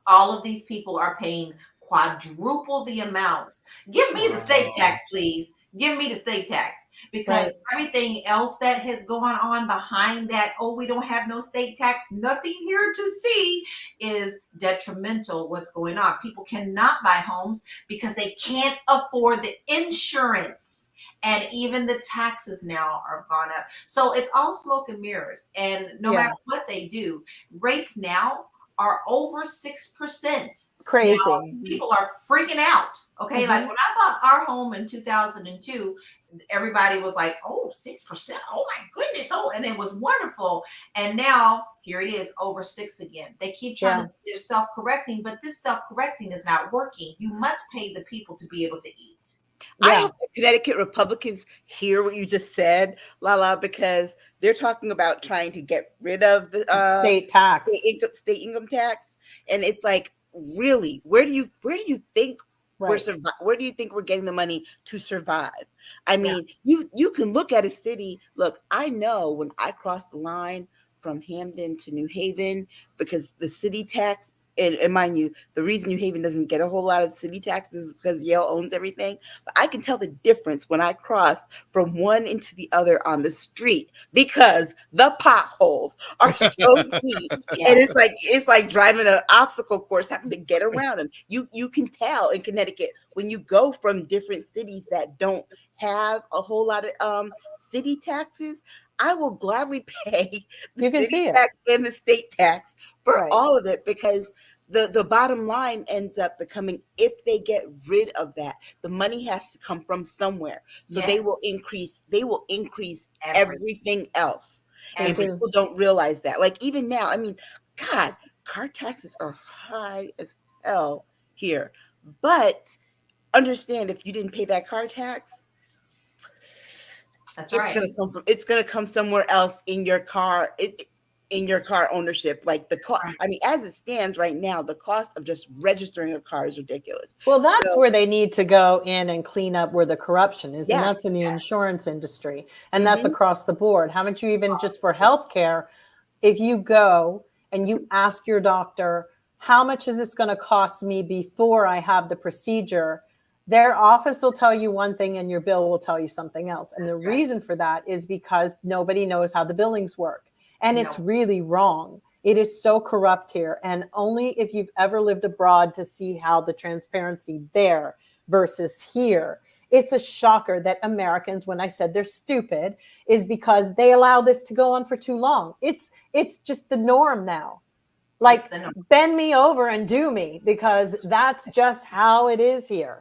All of these people are paying quadruple the amounts. Give me the state tax, please. Give me the state tax. Because everything else that has gone on behind that, oh, we don't have no state tax, nothing here to see, is detrimental what's going on. People cannot buy homes because they can't afford the insurance. And even the taxes now are gone up. So it's all smoke and mirrors. And no matter what they do, rates now are over 6%. Crazy. Now, people are freaking out. Okay. Like when I bought our home in 2002, everybody was like, oh, 6%. Oh my goodness. Oh, and it was wonderful. And now here it is, over 6 again. They keep trying to, they're self-correcting, but this self-correcting is not working. You must pay the people to be able to eat. I hope Connecticut Republicans hear what you just said, LaLa, because they're talking about trying to get rid of the state tax, state income tax, and it's like, really, where do you think where do you think we're getting the money to survive? I mean, you can look at a city. Look, I know when I cross the line from Hamden to New Haven, because the city tax and mind you, the reason New Haven doesn't get a whole lot of city taxes is because Yale owns everything. But I can tell the difference when I cross from one into the other on the street because the potholes are so deep. Yeah. And it's like driving an obstacle course, having to get around them. You can tell in Connecticut when you go from different cities that don't have a whole lot of city taxes. I will gladly pay the You can city see it. tax and the state tax for Right. all of it, because the bottom line ends up becoming, if they get rid of that, the money has to come from somewhere. So they Yes. will increase Everything. everything else. They And do. people don't realize that. Like even now, I mean, God, car taxes are high as hell here. But understand, if you didn't pay that car tax, That's it's right. gonna come somewhere else in your car. In your car ownership, like the cost. Right. I mean, as it stands right now, the cost of just registering a car is ridiculous. Well, that's So, where they need to go in and clean up where the corruption is. And Yeah. that's in the insurance industry. And that's Mhm. across the board. Haven't you even just for healthcare, if you go and you ask your doctor, how much is this going to cost me before I have the procedure? Their office will tell you one thing and your bill will tell you something else. And the That's right. reason for that is because nobody knows how the billings work. And it's No. really wrong. It is so corrupt here. And only if you've ever lived abroad to see how the transparency there versus here. It's a shocker that Americans, when I said they're stupid, is because they allow this to go on for too long. It's just the norm now. Like, It's the norm. bend me over and do me, because that's just how it is here.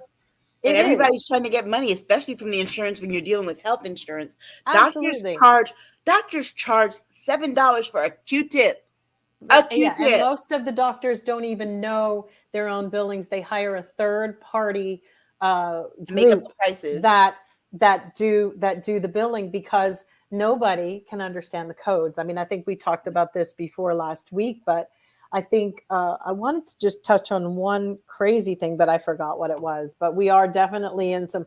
And It is. everybody's trying to get money, especially from the insurance when you're dealing with health insurance. Absolutely. Doctors charge $7 for a Q-tip. Yeah, A Q-tip. and most of the doctors don't even know their own billings. They hire a third party to make up group the prices. that do the billing, because nobody can understand the codes. I mean, I think we talked about this before last week, but I think I wanted to just touch on one crazy thing, but I forgot what it was. But we are definitely in some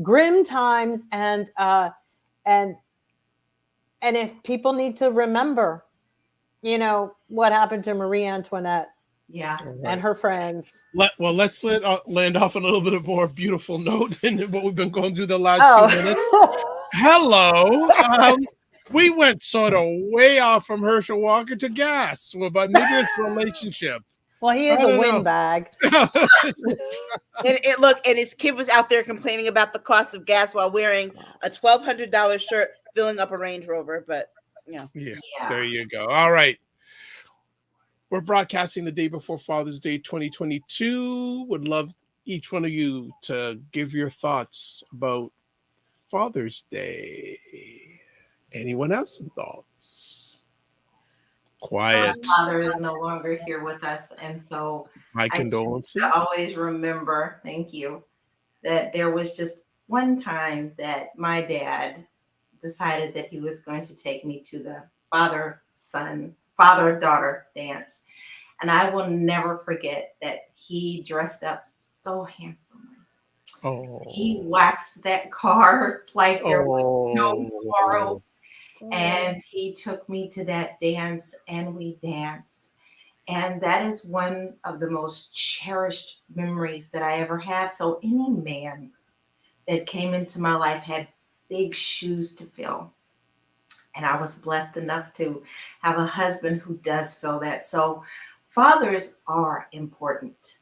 grim times, and if people need to remember, what happened to Marie Antoinette Yeah. and her friends. Let's land off on a little bit of more beautiful note than what we've been going through the last few minutes. Hello. We went sort of way off from Herschel Walker to gas, but maybe it's relationship. Well, he is I a don't know. windbag. And his kid was out there complaining about the cost of gas while wearing a $1,200 shirt, filling up a Range Rover. But Yeah, Yeah. there you go. All right. We're broadcasting the day before Father's Day 2022. Would love each one of you to give your thoughts about Father's Day. Anyone have some thoughts? Quiet. My father is no longer here with us, and so My I condolences. always remember, thank you, that there was just one time that my dad decided that he was going to take me to the father-daughter dance. And I will never forget that he dressed up so handsomely. Oh. He waxed that car like there was no tomorrow. Oh. And he took me to that dance and we danced. And that is one of the most cherished memories that I ever have. So any man that came into my life had big shoes to fill. And I was blessed enough to have a husband who does fill that. So fathers are important.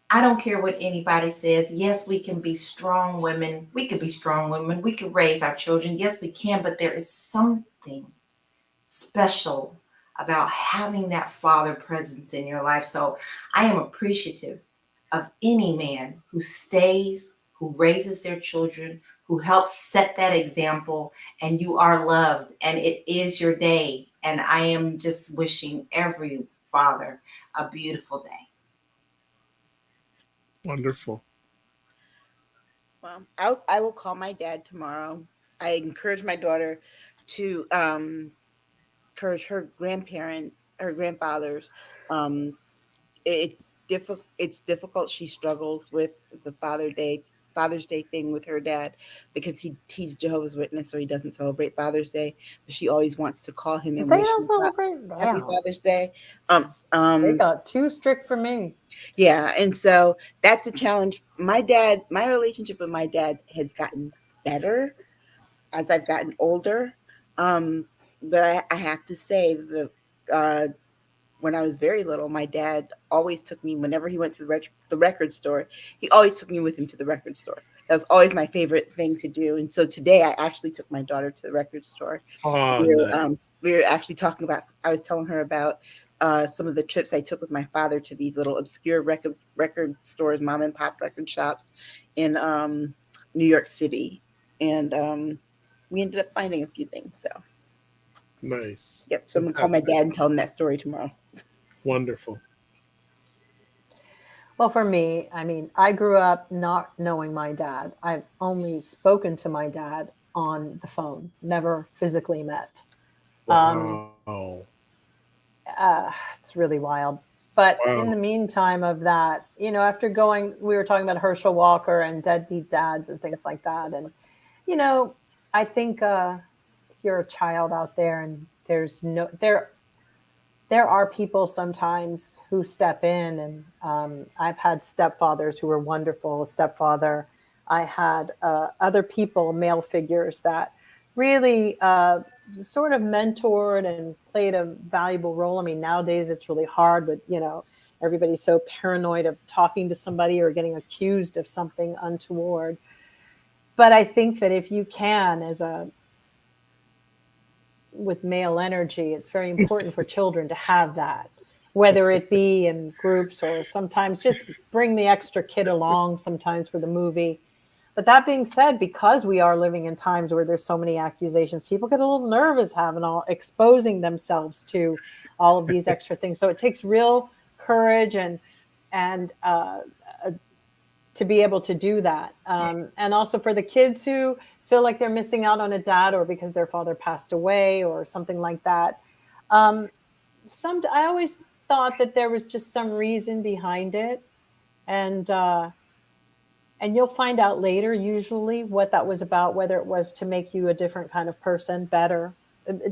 I don't care what anybody says. Yes, we can be strong women. We could be strong women. We could raise our children. Yes, we can. But there is something special about having that father presence in your life. So I am appreciative of any man who stays, who raises their children, who helps set that example, and you are loved, and it is your day. And I am just wishing every father a beautiful day. Wonderful. well, I will call my dad tomorrow. I encourage my daughter to encourage her grandfathers. It's difficult. She struggles with the Father's Day thing with her dad because he's Jehovah's Witness, so he doesn't celebrate Father's Day. But she always wants to call him and They wish don't him celebrate. Happy Damn, Father's Day. they got too strict for me. Yeah, and so that's a challenge. My relationship with my dad has gotten better as I've gotten older. But I have to say when I was very little, my dad always took me whenever he went to the record store. He always took me with him to the record store. That was always my favorite thing to do. And so today I actually took my daughter to the record store. Oh, nice. We were actually talking about, I was telling her about some of the trips I took with my father to these little obscure record stores, mom and pop record shops in New York City. And we ended up finding a few things. So Nice. yep. So I'm going to call my dad and tell him that story tomorrow. Wonderful. Well, for me, I mean, I grew up not knowing my dad. I've only spoken to my dad on the phone, never physically met. Wow. It's really wild. But in the meantime of that, you know, after going, we were talking about Herschel Walker and deadbeat dads and things like that. And, you know, I think if you're a child out there and there are people sometimes who step in, and I've had stepfathers who were wonderful. Stepfather, I had other people, male figures that really sort of mentored and played a valuable role. I mean, nowadays it's really hard with, you know, everybody's so paranoid of talking to somebody or getting accused of something untoward. But I think that if you can, with male energy, it's very important for children to have that, whether it be in groups or sometimes just bring the extra kid along sometimes for the movie. But that being said, because we are living in times where there's so many accusations, people get a little nervous exposing themselves to all of these extra things. So it takes real courage and to be able to do that. And also for the kids who feel like they're missing out on a dad, or because their father passed away or something like that. I always thought that there was just some reason behind it. And you'll find out later, usually, what that was about, whether it was to make you a different kind of person, better,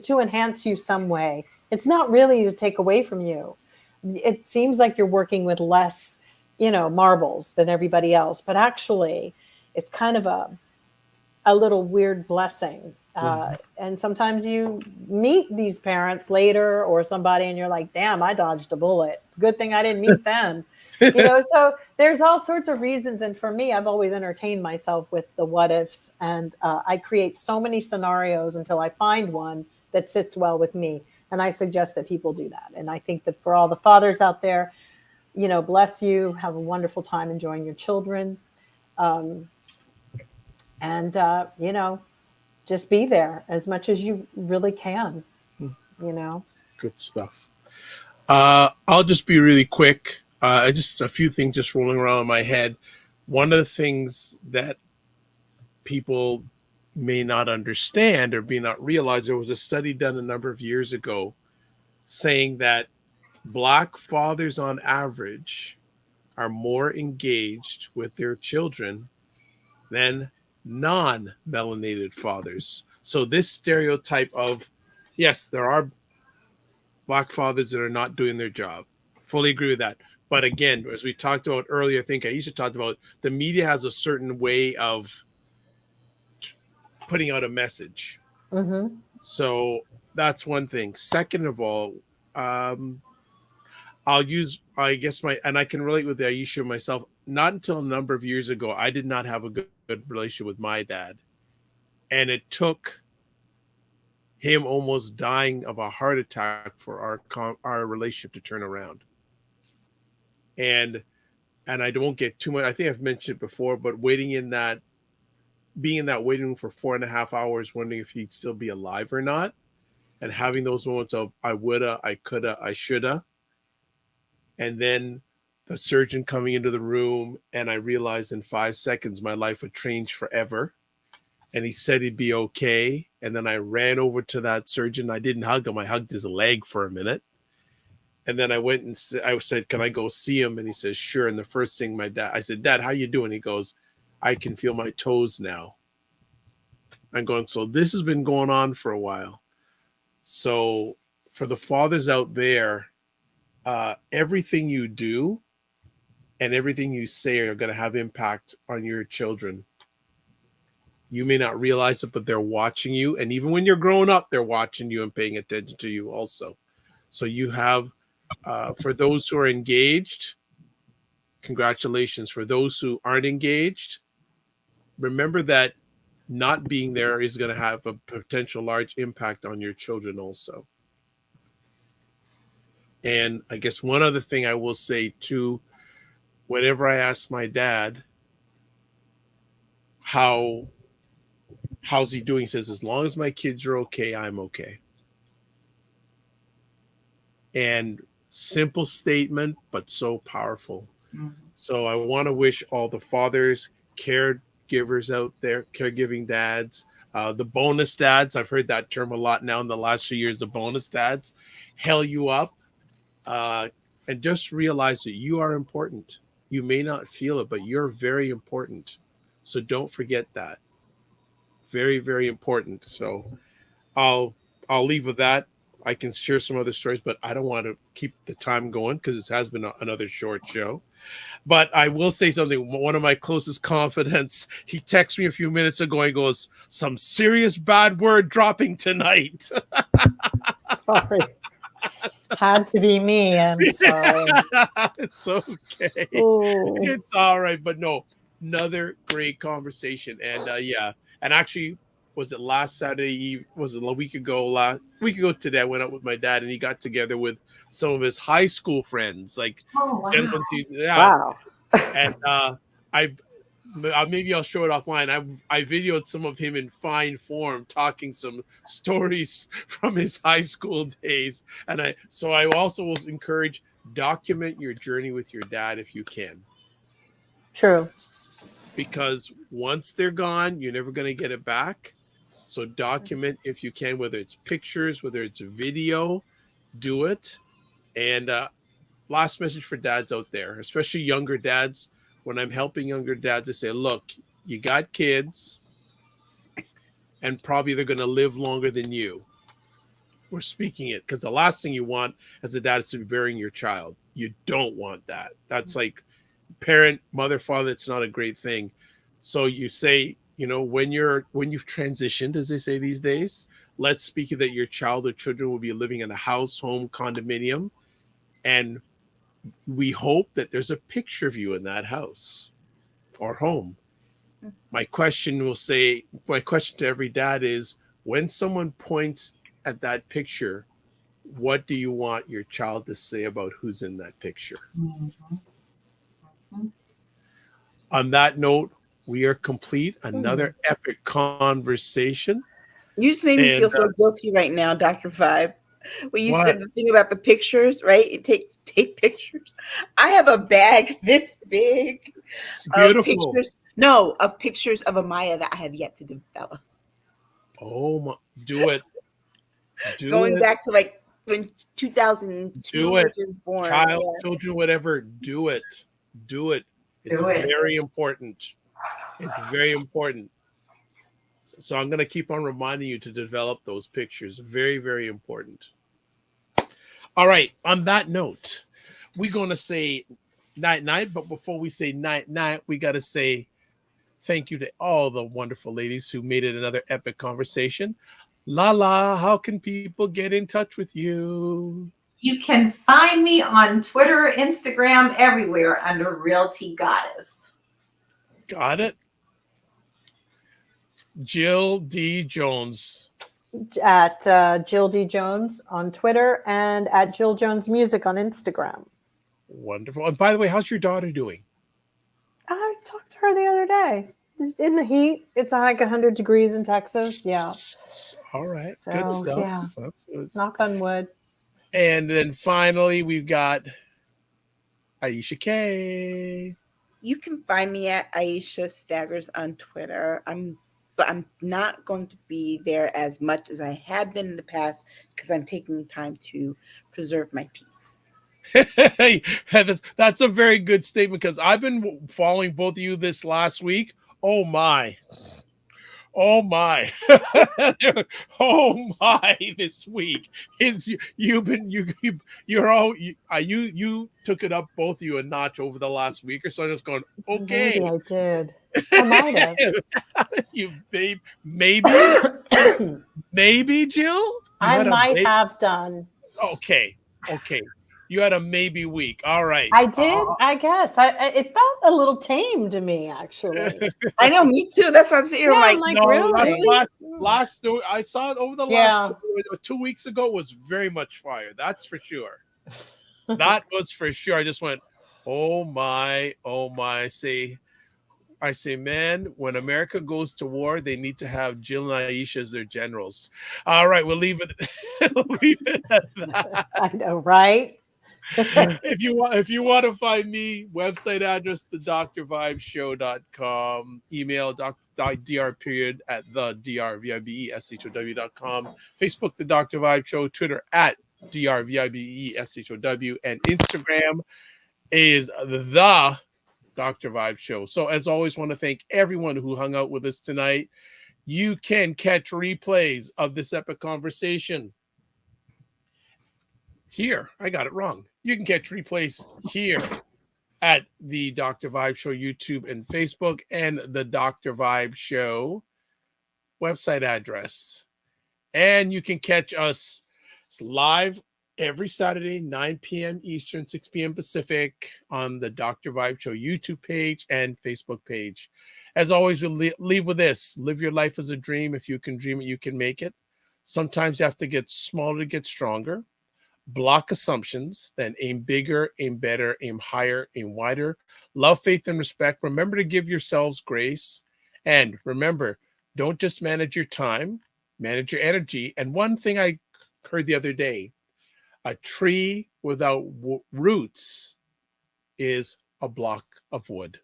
to enhance you some way. It's not really to take away from you. It seems like you're working with less, you know, marbles than everybody else, but actually it's kind of a little weird blessing. And sometimes you meet these parents later or somebody and you're like, damn, I dodged a bullet. It's a good thing I didn't meet them. You know, so there's all sorts of reasons. And for me, I've always entertained myself with the what ifs. And I create so many scenarios until I find one that sits well with me. And I suggest that people do that. And I think that for all the fathers out there, you know, bless you. Have a wonderful time enjoying your children. You know, just be there as much as you really can, you know. Good stuff. I'll just be really quick. Just a few things just rolling around in my head. One of the things that people may not understand or may not realize, there was a study done a number of years ago saying that Black fathers on average are more engaged with their children than non-melanated fathers. So this stereotype of, yes, there are Black fathers that are not doing their job. Fully agree with that. But again, as we talked about earlier, I think Aisha talked about, the media has a certain way of putting out a message. Mm-hmm. So that's one thing. Second of all, I guess and I can relate with Aisha myself. Not until a number of years ago, I did not have a good relationship with my dad. And it took him almost dying of a heart attack for our relationship to turn around. And I won't get too much. I think I've mentioned it before, but being in that waiting room for 4.5 hours, wondering if he'd still be alive or not, and having those moments of I woulda, I coulda, I shoulda, and then the surgeon coming into the room, and I realized in 5 seconds my life would change forever. And he said he'd be okay. And then I ran over to that surgeon. I didn't hug him. I hugged his leg for a minute. And then I went and I said, can I go see him? And he says, sure. And the first thing I said, Dad, how you doing? He goes, I can feel my toes now. I'm going, so this has been going on for a while. So for the fathers out there, everything you do and everything you say are going to have impact on your children. You may not realize it, but they're watching you. And even when you're growing up, they're watching you and paying attention to you also. So you have, for those who are engaged, congratulations. For those who aren't engaged, remember that not being there is going to have a potential large impact on your children also. And I guess one other thing I will say too, whenever I ask my dad, how's he doing? He says, as long as my kids are okay, I'm okay. And simple statement, but so powerful. Mm-hmm. So I want to wish all the fathers, caregivers out there, caregiving dads, the bonus dads. I've heard that term a lot now in the last few years, the bonus dads, hell you up. And just realize that you are important. You may not feel it, but you're very important. So don't forget that. Very, very important. So I'll leave with that. I can share some other stories, but I don't want to keep the time going because this has been another short show. But I will say something. One of my closest confidants, he texted me a few minutes ago. He goes, some serious bad word dropping tonight. Sorry. Had to be me. I'm sorry. It's okay. Ooh. It's all right. But no, another great conversation. And yeah. And actually, was it last Saturday? Was it a week ago? Today, I went out with my dad and he got together with some of his high school friends. Like, oh, wow. Wow. And maybe I'll show it offline. I videoed some of him in fine form, talking some stories from his high school days. And I also will encourage, document your journey with your dad if you can. True. Because once they're gone, you're never going to get it back. So document if you can, whether it's pictures, whether it's a video, do it. And last message for dads out there, especially younger dads. When I'm helping younger dads, I say, look, you got kids and probably they're going to live longer than you. We're speaking it because the last thing you want as a dad is to be burying your child. You don't want that. That's like parent, mother, father. It's not a great thing. So you say, when you've transitioned, as they say these days, let's speak that your child or children will be living in a house, home, condominium. And we hope that there's a picture of you in that house or home. My question to every dad is, when someone points at that picture, what do you want your child to say about who's in that picture? Mm-hmm. Mm-hmm. On that note, we are complete. Another epic conversation. You just made me feel so guilty right now, Dr. Vibe. When you said the thing about the pictures, right? You take pictures. I have a bag this big of pictures. No, of pictures of Amaya that I have yet to develop. Oh my! Do it. Going back to like when 2002 do it. Was born. Children, whatever. Do it. It's very important. It's very important. So I'm going to keep on reminding you to develop those pictures. Very, very important. All right. On that note, we're going to say night. But before we say night, we got to say thank you to all the wonderful ladies who made it another epic conversation. LaLa, how can people get in touch with you? You can find me on Twitter, Instagram, everywhere under Realty Goddess. Got it. Jill D. Jones. At Jill D. Jones on Twitter and at Jill Jones Music on Instagram. Wonderful. And by the way, how's your daughter doing? I talked to her the other day. In the heat. It's like 100 degrees in Texas. Yeah. All right. So, good stuff. Yeah. That's good. Knock on wood. And then finally, we've got Aisha K. You can find me at Aisha Staggers on Twitter. But I'm not going to be there as much as I have been in the past because I'm taking time to preserve my peace. Hey, that's a very good statement because I've been following both of you this last week. Oh my. Oh my. Oh my, this week is you took it up, both of you, a notch over the last week or so. Just going, okay. Maybe I did. I might have. You babe, maybe Jill, you I had a might have done. okay. You had a maybe week. All right. I did, I guess. It felt a little tame to me, actually. I know, me too. That's what I'm saying. Yeah, I'm I'm like, like, really? Last I saw it over the last 2 weeks ago, was very much fire. That's for sure. That was for sure. I just went, oh my. I say, man, when America goes to war, they need to have Jill and Aisha as their generals. All right, we'll leave it, leave it at that. I know, right? If you want to find me, website address thedrvibeshow.com, email dr period at the drvibeshow.com, Facebook The Dr. Vibe Show, Twitter at drvibeshow, and Instagram is the Dr. Vibe Show. So as always, want to thank everyone who hung out with us tonight. You can catch replays of this epic conversation here. I got it wrong. You can catch replays here at the Dr. Vibe Show YouTube and Facebook, and the Dr. Vibe Show website address. And you can catch us live every Saturday, 9 p.m. Eastern, 6 p.m. Pacific, on the Dr. Vibe Show YouTube page and Facebook page. As always, we'll leave with this. Live your life as a dream. If you can dream it, you can make it. Sometimes you have to get smaller to get stronger. Block assumptions, then aim bigger, aim better, aim higher, aim wider. Love, faith, and respect. Remember to give yourselves grace. And remember, don't just manage your time, manage your energy. And one thing I heard the other day, a tree without roots is a block of wood.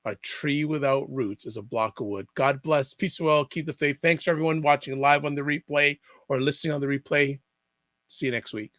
A tree without roots is a block of wood. God bless. Peace well. Keep the faith. Thanks for everyone watching live on the replay or listening on the replay. See you next week.